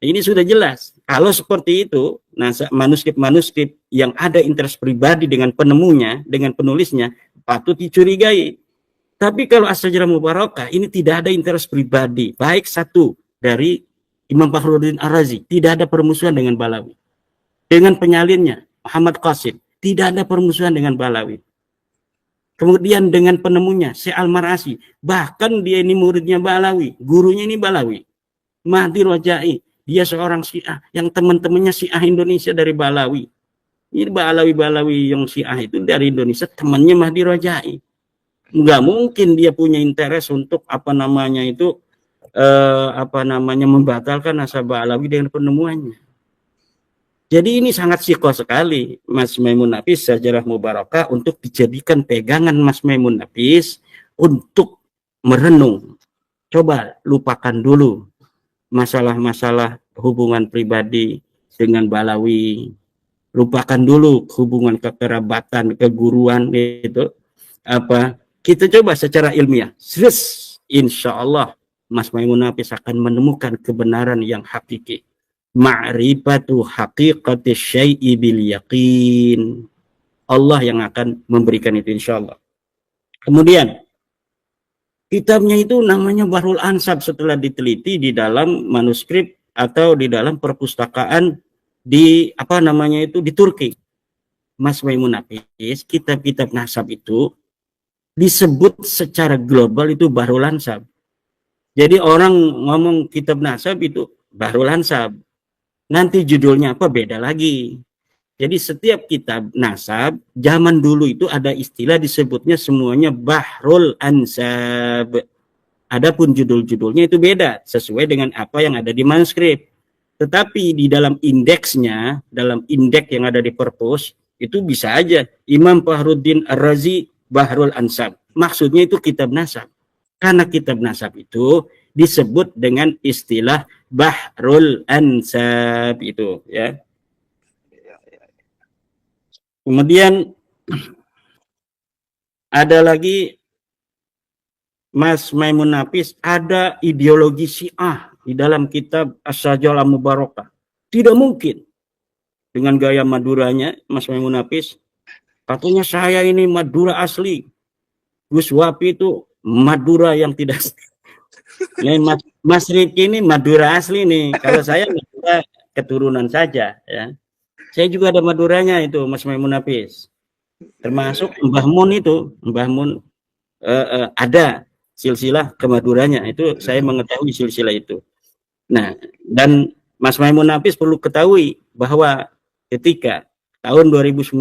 Ini sudah jelas. Kalau seperti itu, nah manuskrip-manuskrip yang ada interest pribadi dengan penemunya, dengan penulisnya, patut dicurigai. Tapi kalau As-Sajarah Mubarakah, ini tidak ada interest pribadi. Baik satu dari Imam Fakhruddin Ar-Razi, tidak ada permusuhan dengan Balawi. Dengan penyalinnya, Muhammad Qasim, tidak ada permusuhan dengan Balawi. Kemudian dengan penemunya, Syekh Al-Mar'asi, bahkan dia ini muridnya Balawi, gurunya ini Balawi. Mahdi Rojai, dia seorang Syiah, yang teman-temannya Syiah Indonesia dari Balawi. Ini Balawi-Balawi yang Syiah itu dari Indonesia, temannya Mahdi Rojai. nggak mungkin dia punya interest untuk membatalkan nasabah Alawi dengan penemuannya. Jadi ini sangat sikoh sekali Mas Maimun Nafis Sejarah Mubarakah untuk dijadikan pegangan Mas Maimun Nafis untuk merenung. Coba lupakan dulu masalah-masalah hubungan pribadi dengan Balawi. Lupakan dulu hubungan kekerabatan, keguruan itu. Kita coba secara ilmiah. Insya Allah Mas Maimun Nafis akan menemukan kebenaran yang hakiki. Ma'rifatu haqiqati syai'i bil yaqin. Allah yang akan memberikan itu insyaallah. Kemudian kitabnya itu namanya Bahrul Ansab setelah diteliti di dalam manuskrip atau di dalam perpustakaan di di Turki. Mas Maimun Nafis, kitab-kitab nasab itu disebut secara global itu Bahrul Ansab. Jadi orang ngomong kitab nasab itu Bahrul Ansab. Nanti judulnya apa beda lagi. Jadi setiap kitab nasab zaman dulu itu ada istilah disebutnya semuanya Bahrul Ansab. Adapun judul-judulnya itu beda sesuai dengan apa yang ada di manuskrip. Tetapi di dalam indeksnya, dalam indeks yang ada di perpus itu bisa aja Imam Fakhruddin Ar-Razi Bahrul Ansab. Maksudnya itu kitab nasab. Karena kitab nasab itu disebut dengan istilah Bahrul Ansab itu ya. Kemudian ada lagi Mas Maimun Nafis, ada ideologi Syiah di dalam kitab As-Sajarah Mubarakah. Tidak mungkin dengan gaya Maduranya Mas Maimun Nafis katanya saya ini Madura asli. Gus Wapi itu Madura yang tidak Mas Rifki ini Madura asli nih. Kalau saya Madura keturunan saja ya. Saya juga ada Maduranya itu Mas Maimun Nafis. Termasuk Mbah Mun itu, Mbah Mun ada silsilah kemaduranya. Itu saya mengetahui silsilah itu. Nah, dan Mas Maimun Nafis perlu ketahui bahwa ketika tahun 2019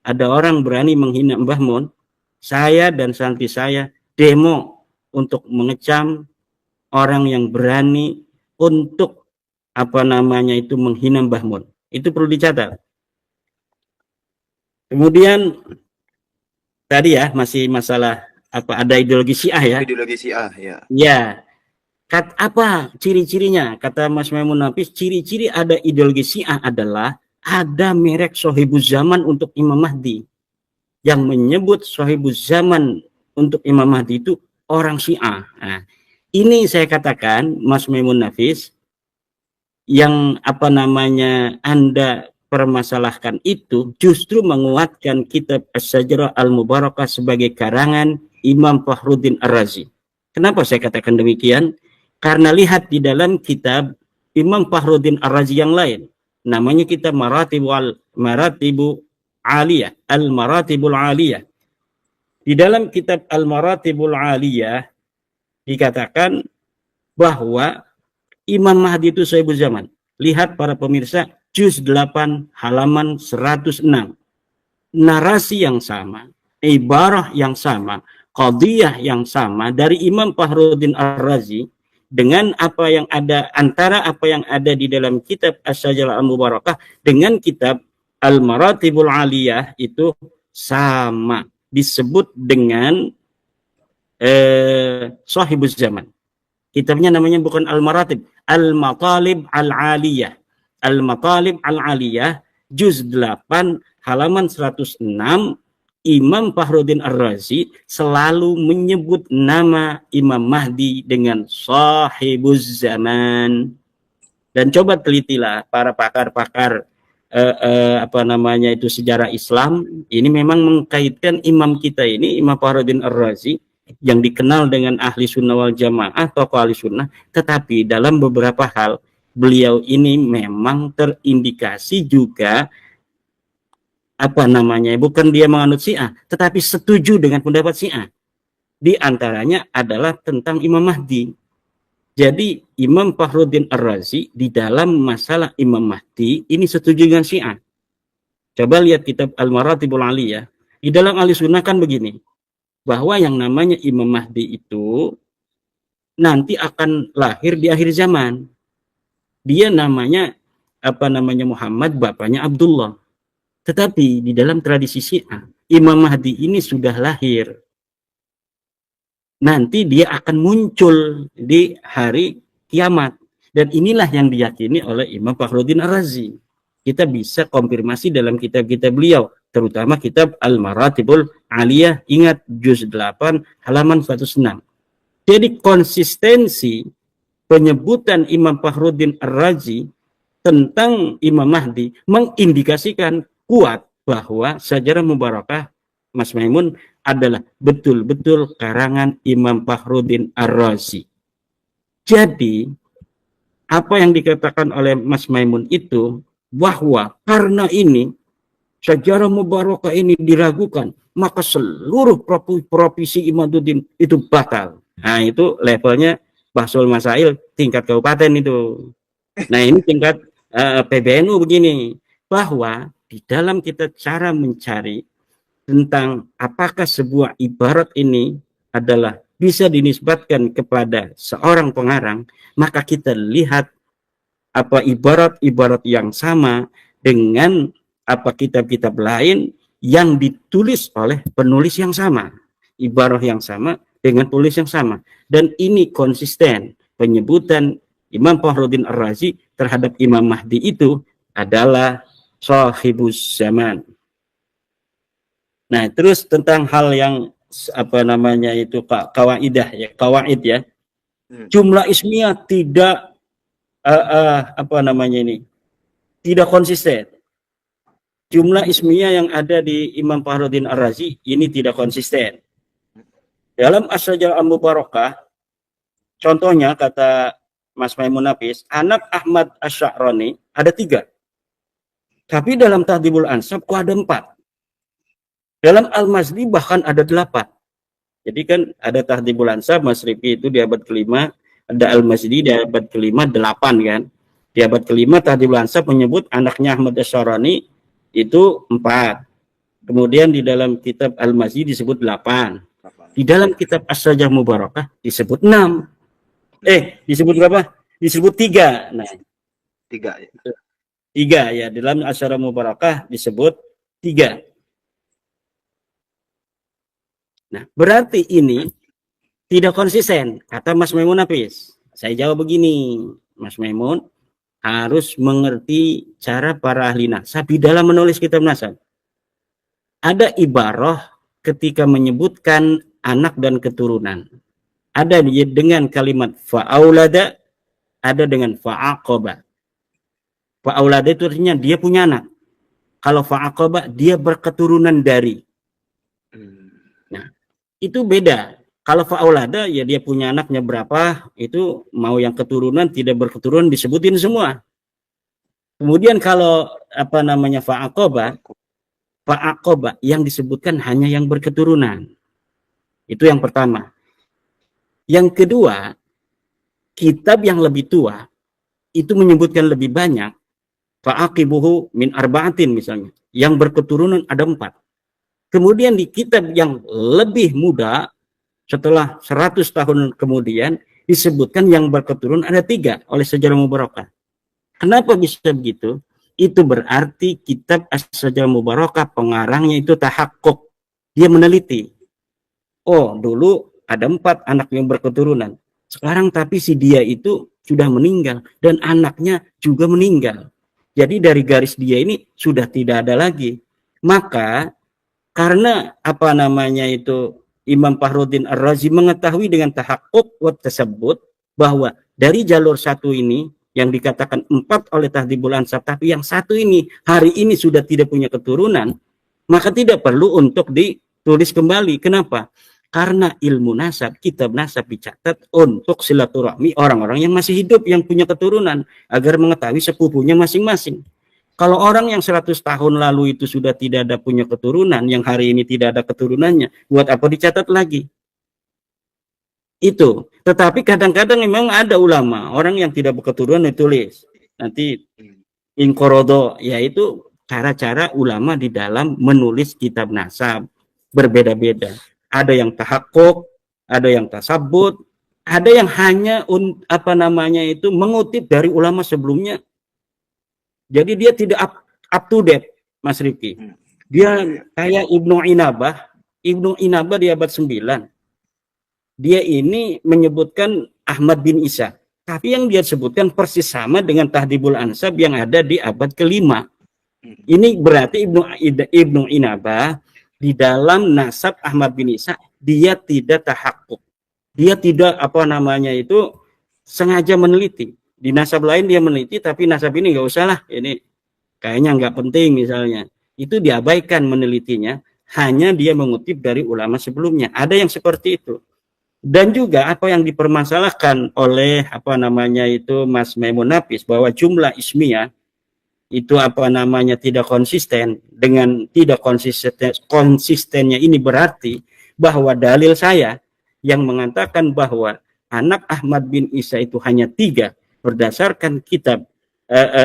ada orang berani menghina Mbah Mun, saya dan santri saya demo untuk mengecam orang yang berani untuk menghina Mbah Mun. Itu perlu dicatat. Kemudian tadi ya masih masalah ada ideologi Syiah ya. Ideologi Syiah ya. Ya. Apa ciri-cirinya? Kata Mas Maimun Nafis, ciri-ciri ada ideologi Syiah adalah ada merek Sohibuz Zaman untuk Imam Mahdi. Yang menyebut Sohibuz Zaman untuk Imam Mahdi itu orang Syiah. Nah, ini saya katakan Mas Maimun Nafis yang Anda permasalahkan itu justru menguatkan kitab As-Sajarah Al-Mubarakah sebagai karangan Imam Fakhruddin Ar-Razi. Kenapa saya katakan demikian? Karena lihat di dalam kitab Imam Fakhruddin Ar-Razi yang lain, namanya kitab Maratibul Aliyah, Al-Maratibul Aliyah. Di dalam kitab Al-Maratibul Aliyah dikatakan bahwa Imam Mahdi itu Sohibuz Zaman. Lihat para pemirsa, juz 8 halaman 106. Narasi yang sama, ibarah yang sama, qadiyah yang sama dari Imam Fakhruddin Ar-Razi dengan apa yang ada antara apa yang ada di dalam kitab As-Sajarah Al-Mubarakah dengan kitab Al-Maratibul Aliyah itu sama, disebut dengan Sohibuz Zaman. Kitabnya namanya bukan Al-Maratib, Al-Matalib Al-Aliyah. Al-Matalib Al-Aliyah juz 8 halaman 106. Imam Fakhruddin Ar-Razi selalu menyebut nama Imam Mahdi dengan Sohibuz Zaman. Dan coba telitilah para pakar-pakar sejarah Islam, ini memang mengkaitkan imam kita ini, Imam Fakhruddin Ar-Razi, yang dikenal dengan ahli sunnah wal jamaah, tokoh ahli sunnah, tetapi dalam beberapa hal beliau ini memang terindikasi juga bukan dia menganut Syiah, tetapi setuju dengan pendapat Syiah. Di antaranya adalah tentang Imam Mahdi. Jadi Imam Fakhruddin Ar-Razi di dalam masalah Imam Mahdi ini setuju dengan Syiah. Coba lihat kitab Al-Maratibul Aliyah. Di dalam ahli sunnah kan begini. bahwa yang namanya Imam Mahdi itu nanti akan lahir di akhir zaman. Dia namanya Muhammad, bapaknya Abdullah. Tetapi di dalam tradisi Syiah, Imam Mahdi ini sudah lahir. Nanti dia akan muncul di hari kiamat. Dan inilah yang diyakini oleh Imam Fakhruddin Ar-Razi. Kita bisa konfirmasi dalam kitab-kitab beliau, terutama kitab Al-Maratibul Aliyah, ingat juz 8 halaman 106. Jadi konsistensi penyebutan Imam Fakhruddin Ar-Razi tentang Imam Mahdi mengindikasikan kuat bahwa Syajarah Mubarakah Mas Maimun adalah betul-betul karangan Imam Fakhruddin Ar-Razi. Jadi apa yang dikatakan oleh Mas Maimun itu, bahwa karena ini Syajarah Mubarakah ini diragukan, maka seluruh provisi Imaduddin itu batal. Nah, itu levelnya Bahsul Masail tingkat kabupaten itu. Nah, ini tingkat PBNU begini, bahwa di dalam kita cara mencari tentang apakah sebuah ibarat ini adalah bisa dinisbatkan kepada seorang pengarang, maka kita lihat apa ibarat-ibarat yang sama dengan apa kitab-kitab lain yang ditulis oleh penulis yang sama, ibarat yang sama dengan tulis yang sama, dan ini konsisten penyebutan Imam Fakhruddin Ar-Razi terhadap Imam Mahdi itu adalah sahibuz zaman. Nah, terus tentang hal yang kawaidah ya, kawaid ya. Jumlah ismiyah tidak tidak konsisten. Jumlah ismiyah yang ada di Imam Fakhruddin Ar-Razi ini tidak konsisten. Dalam As-Syajarah Al-Mubarakah, contohnya kata Mas Maimun Nafis, anak Ahmad Asy-Sya'rani ada 3. Tapi dalam Tahdhibul Ansab kok ada 4. Dalam Al-Mazdi bahkan ada 8. Jadi kan ada Tahdhibul Ansab, Mas Rifi itu di abad ke-5, ada Al-Mazdi di abad ke-5, 8 kan. Di abad ke-5 Tahdhibul Ansab menyebut anaknya Ahmad Asy-Sya'rani itu 4. Kemudian di dalam kitab Al-Mazdi disebut 8. Di dalam kitab As-Syajarah Mubarakah disebut 6. Disebut berapa? Disebut 3. Nah, 3 ya. 3 ya, dalam As-Syajarah Mubarakah disebut 3. Nah, berarti ini tidak konsisten, kata Mas Maimun Nafis. Saya jawab begini, Mas Maimun harus mengerti cara para ahli nasab di dalam menulis kitab nasab. Ada ibarah ketika menyebutkan anak dan keturunan. Ada dengan kalimat fa'aulada, ada dengan fa'aqaba. Fa'aulada itu artinya dia punya anak. Kalau fa'aqaba dia berketurunan dari. Nah, itu beda. Kalau fa'aulada ya dia punya anaknya berapa, itu mau yang keturunan tidak berketurunan disebutin semua. Kemudian kalau fa'aqaba yang disebutkan hanya yang berketurunan. Itu yang pertama. Yang kedua, kitab yang lebih tua itu menyebutkan lebih banyak fa'aqibuhu min arba'atin misalnya, yang berketurunan ada 4. Kemudian di kitab yang lebih muda setelah 100 tahun kemudian disebutkan yang berketurunan ada 3 oleh Syajarah Mubarakah. Kenapa bisa begitu? Itu berarti kitab As-Syajarah Mubarakah pengarangnya itu tahakkuk. Dia meneliti. Oh, dulu ada 4 anak yang berketurunan. Sekarang tapi si dia itu sudah meninggal dan anaknya juga meninggal. Jadi dari garis dia ini sudah tidak ada lagi. Maka karena Imam Fakhruddin Ar-Razi mengetahui dengan tahakkuk wa tasabbut bahwa dari jalur satu ini yang dikatakan 4 oleh Tahdhibul Ansab, tapi yang satu ini hari ini sudah tidak punya keturunan, maka tidak perlu untuk ditulis kembali. Kenapa? Karena ilmu nasab, kitab nasab dicatat untuk silaturahmi orang-orang yang masih hidup yang punya keturunan agar mengetahui sepupunya masing-masing. Kalau orang yang 100 tahun lalu itu sudah tidak ada punya keturunan, yang hari ini tidak ada keturunannya, buat apa dicatat lagi? Itu. Tetapi kadang-kadang memang ada ulama, orang yang tidak berketurunan ditulis. Nanti inkorodo, yaitu cara-cara ulama di dalam menulis kitab nasab berbeda-beda. ada yang tahakkuk, ada yang tasabut, ada yang hanya mengutip dari ulama sebelumnya. Jadi dia tidak up to date, Mas Rifki. Dia kayak Ibnu Inabah di abad 9. Dia ini menyebutkan Ahmad bin Isa. Tapi yang dia sebutkan persis sama dengan Tahdhibul Ansab yang ada di abad ke-5. Ini berarti Ibnu Inabah di dalam nasab Ahmad bin Isa dia tidak tahakkuk. Dia tidak sengaja meneliti. Di nasab lain dia meneliti, tapi nasab ini nggak usah lah, ini kayaknya nggak penting misalnya. Itu diabaikan menelitinya, hanya dia mengutip dari ulama sebelumnya. Ada yang seperti itu. Dan juga apa yang dipermasalahkan oleh Mas Maimun Nafis, bahwa jumlah ismiyah itu tidak konsisten. Dengan tidak konsistennya ini berarti bahwa dalil saya yang mengatakan bahwa anak Ahmad bin Isa itu hanya 3 berdasarkan kitab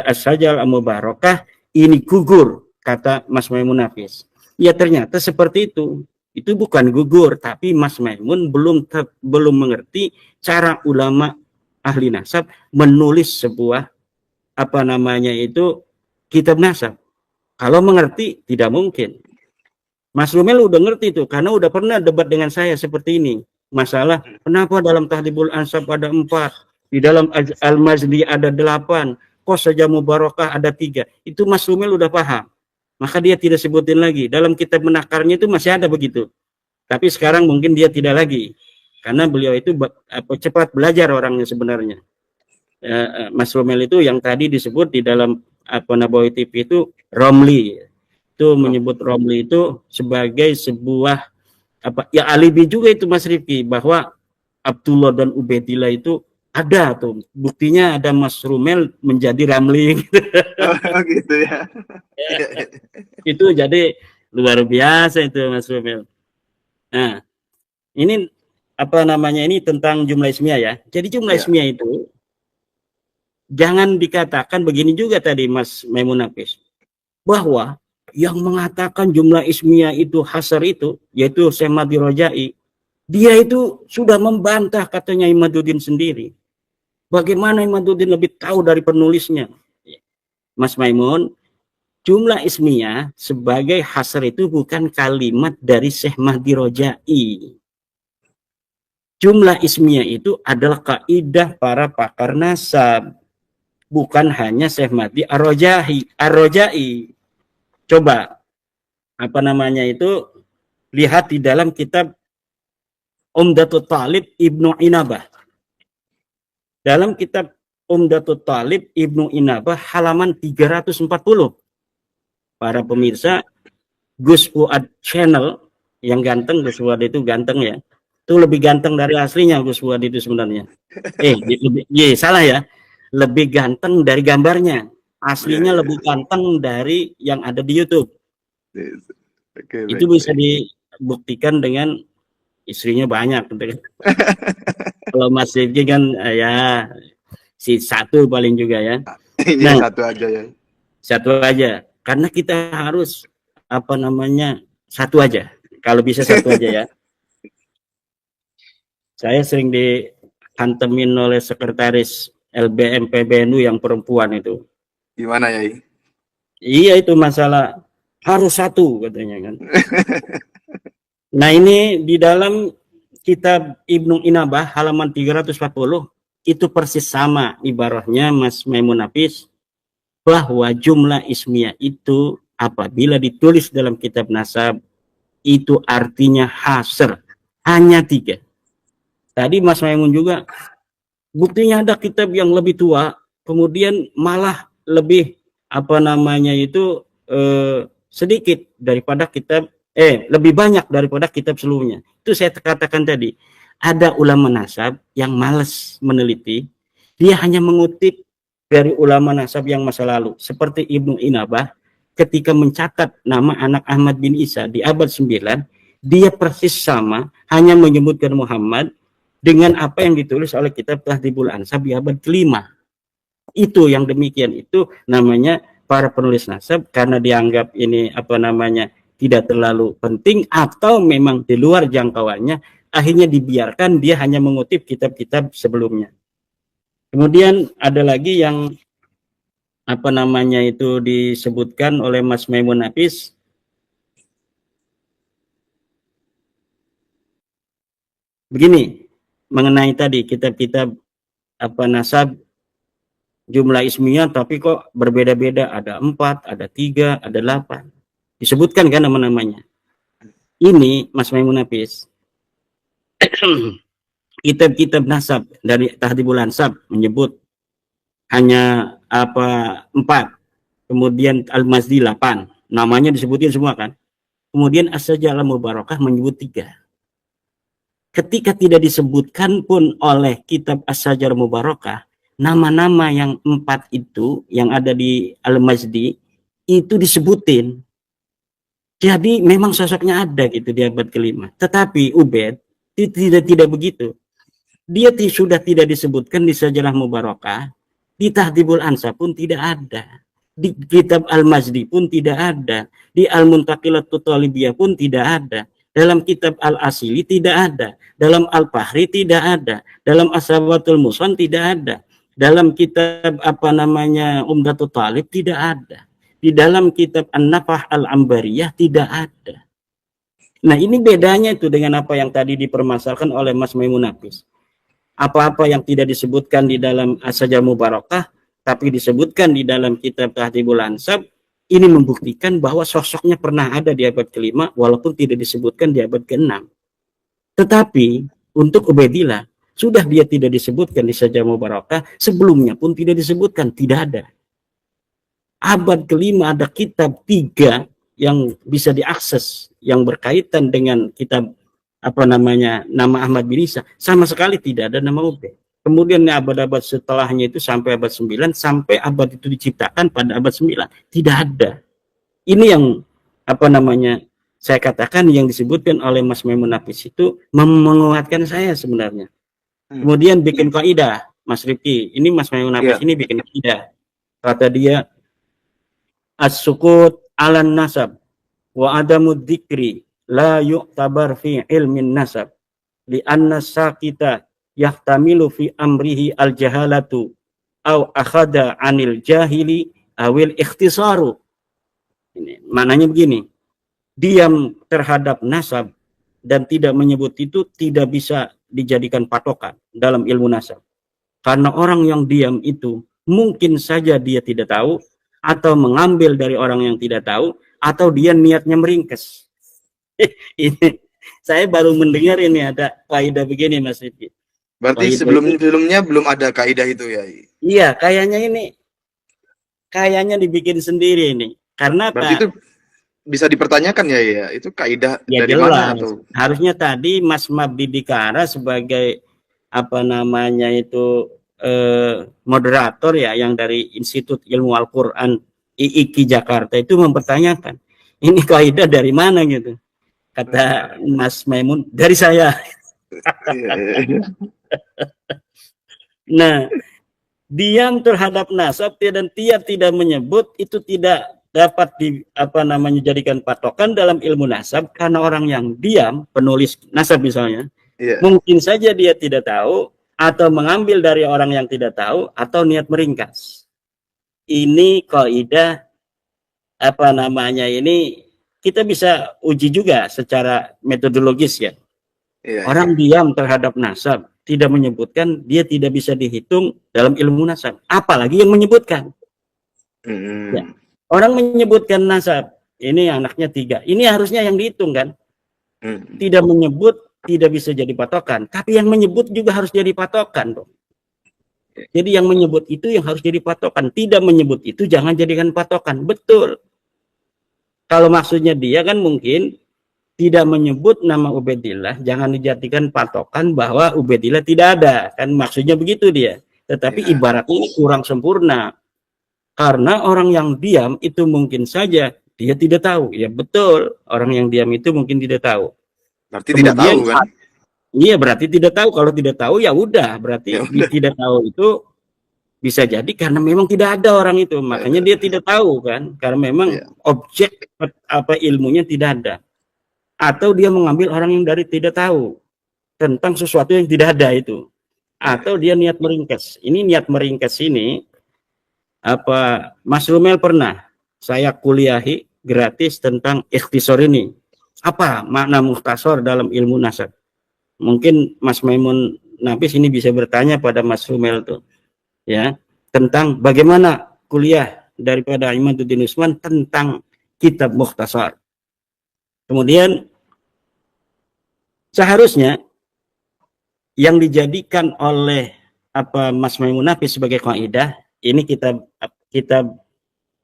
As-Sajal Al-Mubarakah ini gugur, kata Mas Maimun Nafis. Ya ternyata seperti itu. Itu bukan gugur, tapi Mas Maimun belum mengerti cara ulama ahli nasab menulis sebuah kitab nasab. Kalau mengerti tidak mungkin. Mas Rumel udah ngerti itu karena udah pernah debat dengan saya seperti ini. Masalah kenapa dalam Tahdhibul Ansab ada 4, di dalam Al-Mazdi ada 8, kok saja Mubarakah ada 3. Itu Mas Rumel udah paham. Maka dia tidak sebutin lagi. Dalam kitab menakarnya itu masih ada begitu. Tapi sekarang mungkin dia tidak lagi. Karena beliau itu cepat belajar orangnya sebenarnya. Mas Rumel itu yang tadi disebut di dalam Nabawi TV itu Romli. Itu menyebut Romli itu sebagai sebuah alibi juga itu Mas Rifki, bahwa Abdullah dan Ubaidillah itu ada tuh buktinya, ada Mas Rumel menjadi Ramli gitu. Gitu ya. Itu jadi luar biasa itu Mas Rumel. Nah, ini ini tentang jumlah ismiyah ya. Jadi jumlah ismiyah itu jangan dikatakan begini juga tadi Mas Maimun Nafis, bahwa yang mengatakan jumlah ismiyah itu hasar itu, yaitu Syekh Mahdi Rojai, dia itu sudah membantah katanya Imaduddin sendiri. Bagaimana Imaduddin lebih tahu dari penulisnya? Mas Maimun, jumlah ismiyah sebagai hasar itu bukan kalimat dari Syekh Mahdi Rojai. Jumlah ismiyah itu adalah kaidah para pakar nasab, bukan hanya Syekh Mahdi Ar-Rojai. Coba lihat di dalam kitab Umdatul Talib Ibnu Inabah. Dalam kitab Umdatul Talib Ibnu Inabah halaman 340. Para pemirsa Gus Fuad Channel yang ganteng, Gus Fuad itu ganteng ya. Itu lebih ganteng dari aslinya Gus Fuad itu sebenarnya. Salah ya. Lebih ganteng dari gambarnya. Aslinya lebih ganteng dari yang ada di YouTube. Itu bisa dibuktikan dengan istrinya banyak. Kalau Mas Rifki kan ya si satu paling juga ya. Iya, satu aja ya. Satu aja. Karena kita harus satu aja. Kalau bisa satu aja ya. Saya sering dihantemin oleh sekretaris LBM PBNU yang perempuan itu. Gimana ya? Iya itu masalah harus satu katanya kan. Nah ini di dalam kitab Ibnu Inabah halaman 340 itu persis sama ibaratnya Mas Maimun Nafis, bahwa jumlah ismiyah itu apabila ditulis dalam kitab nasab itu artinya hasr, hanya 3. Tadi Mas Maimun juga buktinya ada kitab yang lebih tua kemudian malah lebih sedikit daripada kitab lebih banyak daripada kitab sebelumnya. Itu saya katakan tadi, ada ulama nasab yang malas meneliti, dia hanya mengutip dari ulama nasab yang masa lalu, seperti Ibnu Inabah ketika mencatat nama anak Ahmad bin Isa di abad 9, dia persis sama, hanya menyebutkan Muhammad dengan apa yang ditulis oleh kitab Tahdhibul Ansab di abad ke-5. Itu yang demikian itu namanya para penulis nasab, karena dianggap ini tidak terlalu penting atau memang di luar jangkauannya, akhirnya dibiarkan, dia hanya mengutip kitab-kitab sebelumnya. Kemudian ada lagi yang apa namanya itu disebutkan oleh Mas Maimun Nafis, begini mengenai tadi kitab-kitab apa nasab jumlah ismiyah, tapi kok berbeda-beda, ada 4, ada 3, ada 8, disebutkan kan nama-namanya. Ini Mas Maimun Nafis, kitab-kitab nasab dari Tahdhibul Ansab menyebut hanya apa 4, kemudian Al-Mazdi 8, namanya disebutin semua kan. Kemudian As-Sajalah Mubarakah menyebut 3. Ketika tidak disebutkan pun oleh kitab As-Sajalah Mubarakah, nama-nama yang 4 itu yang ada di Al-Mazdi itu disebutin. Jadi memang sosoknya ada gitu di abad ke-5. Tetapi Ubaid tidak begitu. Dia sudah tidak disebutkan di Sajalah Mubarakah, di Tahdhibul Ansab pun tidak ada, di kitab Al-Mazdi pun tidak ada, di Al-Muntaqilat Talibiyah pun tidak ada, dalam kitab Al-Asili tidak ada, dalam Al-Fahri tidak ada, dalam As-Sabatul Musan tidak ada, dalam kitab apa namanya Umdatul Talib tidak ada, di dalam kitab An-Nafah Al-Ambariyah tidak ada. Nah, ini bedanya itu dengan apa yang tadi dipermasalahkan oleh Mas Maimun Nafis. Apa-apa yang tidak disebutkan di dalam As-Sajalah Mubarakah tapi disebutkan di dalam kitab Tahdhibul Ansab, ini membuktikan bahwa sosoknya pernah ada di abad ke-5 walaupun tidak disebutkan di abad ke-6. Tetapi untuk Ubaidillah sudah dia tidak disebutkan di Sajalah Mubarakah, sebelumnya pun tidak disebutkan, tidak ada. Abad ke-5 ada kitab 3 yang bisa diakses yang berkaitan dengan kitab apa namanya nama Ahmad bin Isa, sama sekali tidak ada nama Ubaid. Kemudian abad-abad setelahnya itu sampai abad 9, sampai abad itu diciptakan pada abad 9, tidak ada. Ini yang apa namanya saya katakan yang disebutkan oleh Mas Maimun Nafis itu menguatkan saya sebenarnya. Kemudian bikin kaidah Mas Rifki, ini Mas Maimun Nafis ini bikin kaidah. Kata dia as-sukut 'alan nasab wa adamud dzikri la yu'tabar fi ilmin nasab li anna sakita yahtamilu fi amrihi al-jahalatu au akhada anil jahili awil ikhtisaru. Ini maknanya begini, diam terhadap nasab dan tidak menyebut itu tidak bisa dijadikan patokan dalam ilmu nasab, karena orang yang diam itu mungkin saja dia tidak tahu atau mengambil dari orang yang tidak tahu, atau dia niatnya meringkes. Ini saya baru mendengar ini ada kaidah begini Mas Rifki. Berarti sebelumnya belum ada kaidah itu ya? Iya, kayaknya dibikin sendiri ini. Karena berarti itu bisa dipertanyakan ya, itu kaidah ya dari jelas. mana atau? Harusnya tadi Mas Mabdi Dikara sebagai apa namanya itu moderator ya yang dari Institut Ilmu Al-Qur'an IIKI Jakarta itu mempertanyakan ini kaidah dari mana gitu. Kata Mas Maimun, dari saya. Nah, diam terhadap nasab dan dia tidak menyebut itu tidak dapat jadikan patokan dalam ilmu nasab, karena orang yang diam, penulis nasab misalnya, mungkin saja dia tidak tahu atau mengambil dari orang yang tidak tahu atau niat meringkas. Ini kaidah ini kita bisa uji juga secara metodologis ya. Orang diam terhadap nasab tidak menyebutkan, dia tidak bisa dihitung dalam ilmu nasab, apalagi yang menyebutkan. Ya. Orang menyebutkan nasab, ini anaknya 3, ini harusnya yang dihitung kan. Tidak menyebut tidak bisa jadi patokan, tapi yang menyebut juga harus jadi patokan dong. Jadi yang menyebut itu yang harus jadi patokan, tidak menyebut itu jangan jadikan patokan. Betul. Kalau maksudnya dia kan mungkin tidak menyebut nama Ubaidillah, jangan dijadikan patokan bahwa Ubaidillah tidak ada, kan maksudnya begitu dia. Tetapi ibarat ini kurang sempurna, karena orang yang diam itu mungkin saja dia tidak tahu. Ya betul, orang yang diam itu mungkin tidak tahu. Berarti kemudian, tidak tahu kan? Iya, berarti tidak tahu. Kalau tidak tahu ya udah, berarti tidak tahu itu Bisa jadi karena memang tidak ada orang itu, makanya dia tidak tahu kan, karena memang objek apa ilmunya tidak ada. Atau dia mengambil orang yang dari tidak tahu tentang sesuatu yang tidak ada itu. Atau dia niat meringkas. Ini niat meringkas ini apa Mas Rumel pernah saya kuliahi gratis tentang ikhtisar ini. Apa makna mukhtasar dalam ilmu nasab? Mungkin Mas Maimun Nafis ini bisa bertanya pada Mas Rumel tuh. Ya, tentang bagaimana kuliah daripada Imaduddin Usman tentang kitab mukhtasar. Kemudian seharusnya yang dijadikan oleh apa Mas Maimun Nafis sebagai kaidah, ini kitab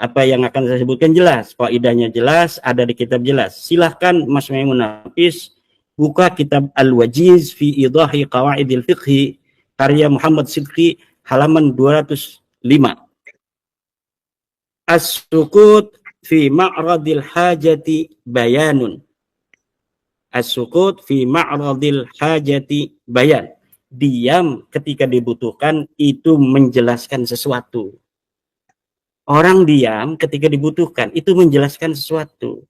apa yang akan saya sebutkan jelas, kaidahnya jelas, ada di kitab jelas. Silahkan Mas Maimun Nafis buka kitab Al-Wajiz fi Idahi Qawaidil Fiqhi karya Muhammad Sidqi halaman 205. As-sukut fi ma'radil hajati bayanun. As-sukut fi ma'radil hajati bayan. Diam ketika dibutuhkan itu menjelaskan sesuatu. Orang diam ketika dibutuhkan itu menjelaskan sesuatu.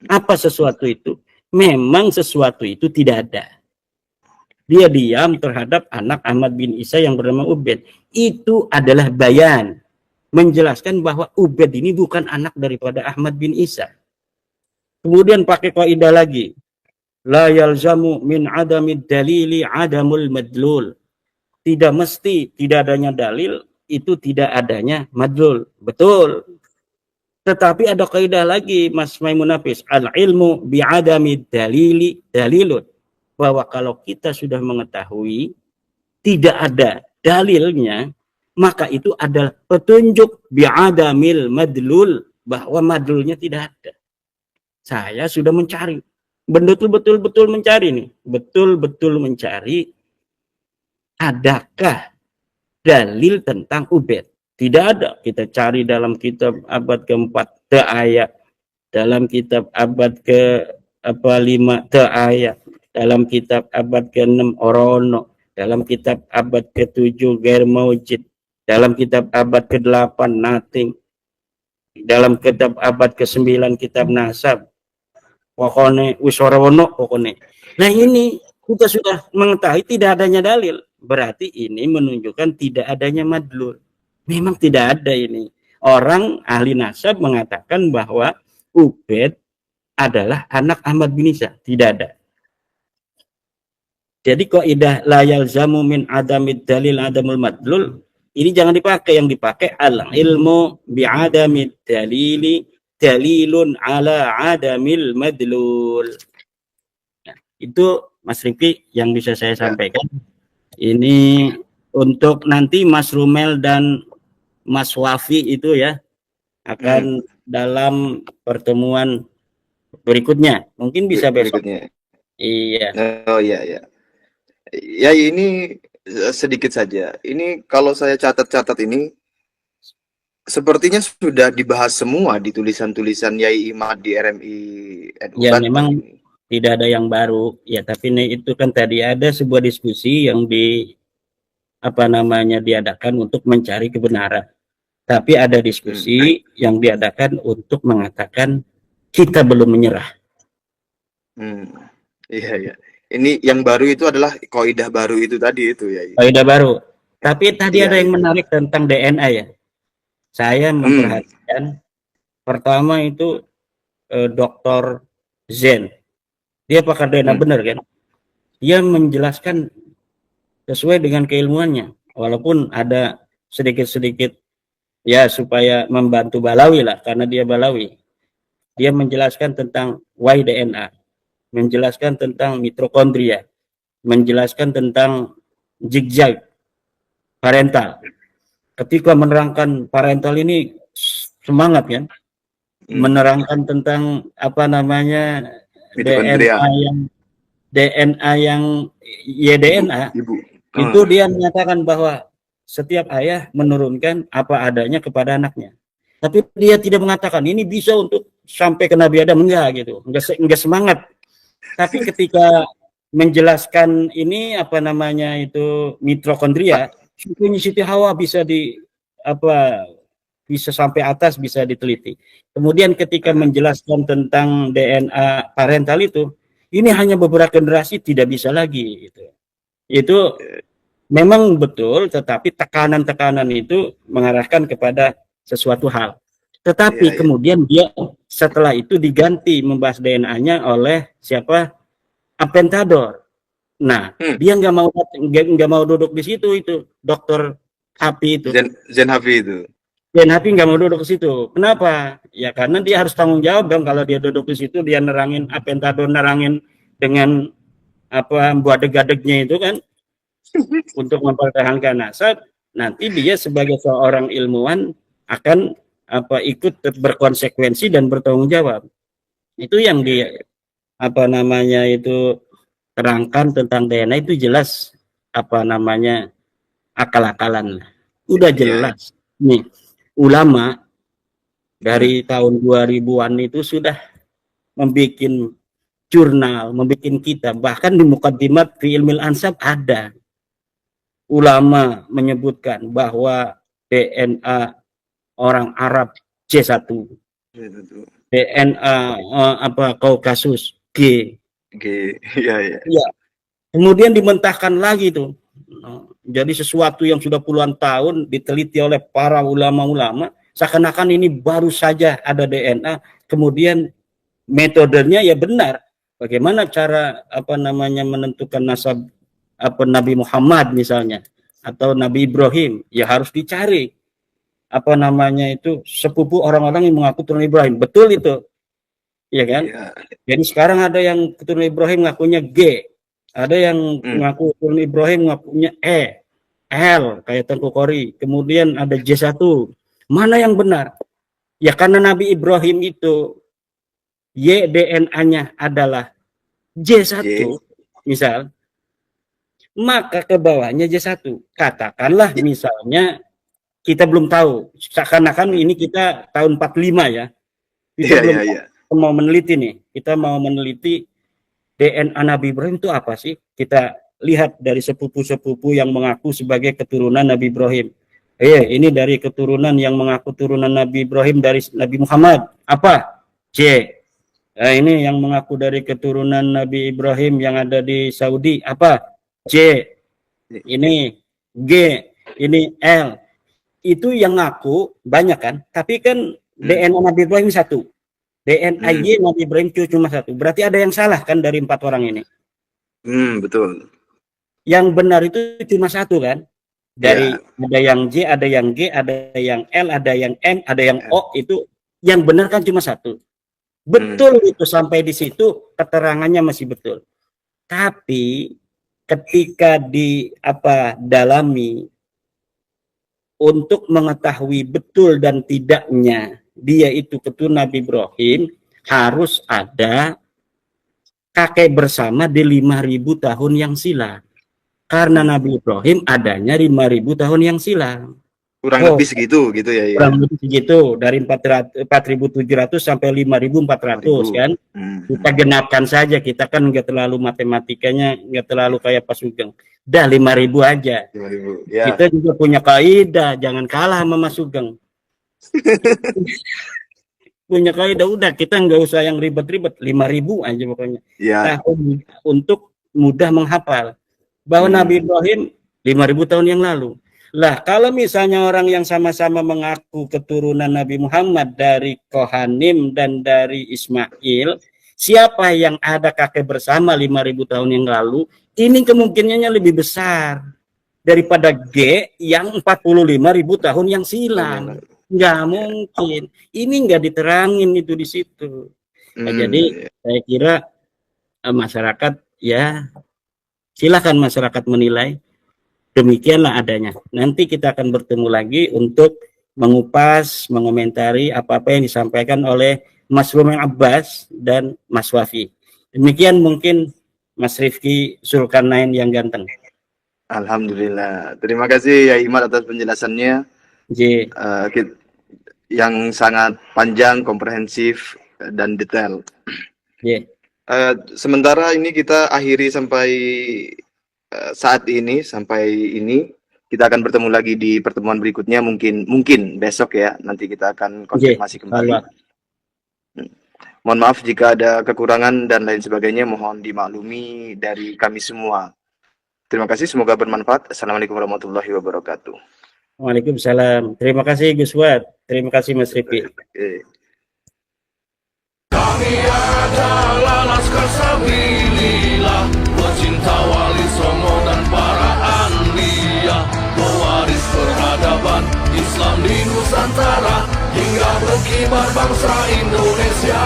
Apa sesuatu itu? Memang sesuatu itu tidak ada. Dia diam terhadap anak Ahmad bin Isa yang bernama Ubaid. Itu adalah bayan. Menjelaskan bahwa Ubaid ini bukan anak daripada Ahmad bin Isa. Kemudian pakai kaidah lagi. La yalzamu min adamid dalili adamul madlul. Tidak mesti tidak adanya dalil, itu tidak adanya madlul. Betul. Tetapi ada kaidah lagi Mas Maimun Nafis. Al-ilmu bi'adamid dalili dalilun. Bahwa kalau kita sudah mengetahui tidak ada dalilnya, maka itu adalah petunjuk bi'adamil madlul, bahwa madlulnya tidak ada. Saya sudah mencari, betul-betul mencari nih, betul-betul mencari adakah dalil tentang Ubaid. Tidak ada. Kita cari dalam kitab abad ke-4 ayat, dalam kitab abad ke-5 ayat, dalam kitab abad ke-6 Orono, dalam kitab abad ke-7 Ghair Maujid, dalam kitab abad ke-8 Nothing, dalam kitab abad ke-9 kitab Nasab, pokoknya Wiswarawono pokoknya. Nah ini kita sudah mengetahui tidak adanya dalil, berarti ini menunjukkan tidak adanya madlul. Memang tidak ada ini. Orang ahli nasab mengatakan bahwa Ubaid adalah anak Ahmad bin Isa, tidak ada. Jadi kaidah la yalzamu min adamid dalil adamul madlul ini jangan dipakai, yang dipakai al ilmu bi adamid dalili dalilun ala adamil madlul. Nah, itu Mas Rifki yang bisa saya sampaikan. Ini untuk nanti Mas Rumel dan Mas Wafi itu ya akan dalam pertemuan berikutnya. Mungkin bisa besok. Berikutnya. Iya. Oh iya ya. Ya ini sedikit saja. Ini kalau saya catat-catat ini sepertinya sudah dibahas semua di tulisan-tulisan Yai Imad di RMI NU. Ya memang ini tidak ada yang baru ya, tapi itu kan tadi ada sebuah diskusi yang diadakan untuk mencari kebenaran. Tapi ada diskusi yang diadakan untuk mengatakan kita belum menyerah. Iya ya. Ini yang baru itu adalah kaidah baru itu tadi itu ya. Kaidah baru. Tapi tadi ada yang menarik tentang DNA ya. Saya memperhatikan pertama itu Dr. Zen. Dia pakar DNA benar kan? Dia menjelaskan sesuai dengan keilmuannya. Walaupun ada sedikit-sedikit ya supaya membantu Balawi lah, karena dia Balawi. Dia menjelaskan tentang Y-DNA, menjelaskan tentang mitokondria, menjelaskan tentang zigzag parental. Ketika menerangkan parental ini semangat kan, menerangkan tentang DNA yang YDNA, itu dia menyatakan bahwa setiap ayah menurunkan apa adanya kepada anaknya. Tapi dia tidak mengatakan ini bisa untuk sampai ke Nabi Adam, enggak gitu, enggak semangat. Tapi ketika menjelaskan ini itu mitokondria, Siti Hawa bisa apa bisa sampai atas bisa diteliti. Kemudian ketika menjelaskan tentang DNA parental itu, ini hanya beberapa generasi tidak bisa lagi gitu. Itu memang betul, tetapi tekanan-tekanan itu mengarahkan kepada sesuatu hal. Tetapi Iya. kemudian dia setelah itu diganti membahas DNA-nya oleh siapa? Aventador. Nah, dia nggak mau duduk di situ itu, dokter Happy itu. Zen Hafi itu. Dan Happy nggak mau duduk di situ. Kenapa? Ya karena dia harus tanggung jawab dong kalau dia duduk di situ, dia nerangin Aventador, nerangin dengan apa buat deg-degnya itu kan untuk mempertahankan nasab. Nanti dia sebagai seorang ilmuwan akan apa ikut berkonsekuensi dan bertanggung jawab. Itu yang dia apa namanya itu terangkan tentang DNA itu jelas apa namanya akal-akalan. Udah jelas. Nih, ulama dari tahun 2000-an itu sudah membuat jurnal, membuat kitab, bahkan di Muqaddimat fi Ilmil Ansab ada ulama menyebutkan bahwa DNA orang Arab C1, DNA apa Kaukasus G. Iya. Ya. Kemudian dimentahkan lagi tuh. Jadi sesuatu yang sudah puluhan tahun diteliti oleh para ulama-ulama, seakan-akan ini baru saja ada DNA, kemudian metodenya ya benar. Bagaimana cara apa namanya menentukan nasab apa Nabi Muhammad misalnya atau Nabi Ibrahim, ya harus dicari apa namanya itu sepupu orang-orang yang mengaku turunan Ibrahim. Betul itu. Ya kan? Iya. Jadi sekarang ada yang keturunan Ibrahim ngakunya G, ada yang ngaku keturunan Ibrahim ngakunya E, L kayak Tengku Kori, kemudian ada J1. Mana yang benar? Ya karena Nabi Ibrahim itu Y DNA-nya adalah J1, misal, maka ke bawahnya J1. Katakanlah misalnya kita belum tahu, seakan-akan ini kita tahun 45 ya. Kita belum mau meneliti nih, kita mau meneliti DNA Nabi Ibrahim itu apa sih? Kita lihat dari sepupu-sepupu yang mengaku sebagai keturunan Nabi Ibrahim. Ini dari keturunan yang mengaku turunan Nabi Ibrahim dari Nabi Muhammad. Apa? C. Ini yang mengaku dari keturunan Nabi Ibrahim yang ada di Saudi. Apa? C. Ini G. Ini L. Itu yang ngaku banyak kan? Tapi kan DNA Nabi Ibrahim satu. DNA Nabi Ibrahim cuma satu. Berarti ada yang salah kan dari 4 orang ini? Betul. Yang benar itu cuma satu kan? Dari ada yang J, ada yang G, ada yang L, ada yang M, ada yang O, itu yang benar kan cuma satu. Betul itu sampai di situ keterangannya masih betul. Tapi ketika dalami untuk mengetahui betul dan tidaknya dia itu keturunan Nabi Ibrahim, harus ada kakek bersama di 5.000 tahun yang silam. Karena Nabi Ibrahim adanya 5.000 tahun yang silam. Kurang lebih segitu gitu ya. Kurang lebih segitu, dari 4.700 sampai 5.400 kan. Kita genapkan saja, kita kan nggak terlalu matematikanya, nggak terlalu kayak Pak Sugeng. Dah 5.000 aja. 5.000, ya. Kita juga punya kaidah, jangan kalah sama Mas Sugeng. Punya kaidah, udah kita nggak usah yang ribet-ribet, 5.000 aja pokoknya. Ya. Nah, untuk mudah menghafal bahwa Nabi Ibrahim 5.000 tahun yang lalu. Lah, kalau misalnya orang yang sama-sama mengaku keturunan Nabi Muhammad dari Kohanim dan dari Ismail, siapa yang ada kakek bersama 5.000 tahun yang lalu, ini kemungkinannya lebih besar daripada G yang 45.000 tahun yang silam. Nggak mungkin. Ini nggak diterangin itu di situ. Nah, jadi saya kira masyarakat ya silakan masyarakat menilai. Demikianlah adanya. Nanti kita akan bertemu lagi untuk mengupas, mengomentari apa-apa yang disampaikan oleh Mas Rumeng Abbas dan Mas Wafi. Demikian mungkin Mas Rifki Zulkarnain yang ganteng. Alhamdulillah. Terima kasih ya Imad atas penjelasannya. Yang sangat panjang, komprehensif dan detail. Sementara ini kita akhiri sampai saat ini, sampai ini Kita akan bertemu lagi di pertemuan berikutnya, mungkin besok ya. Nanti kita akan konfirmasi kembali. Allah. Mohon maaf jika ada kekurangan dan lain sebagainya, mohon dimaklumi dari kami semua. Terima kasih, semoga bermanfaat. Assalamualaikum warahmatullahi wabarakatuh. Waalaikumsalam. Terima kasih Gus Wat. Terima kasih Mas Rifi. Kami adalah Laskar Sabilillah, pecinta Wali Songo dan para anbiya, pewaris peradaban Islam di Nusantara hingga berkibar bangsa Indonesia.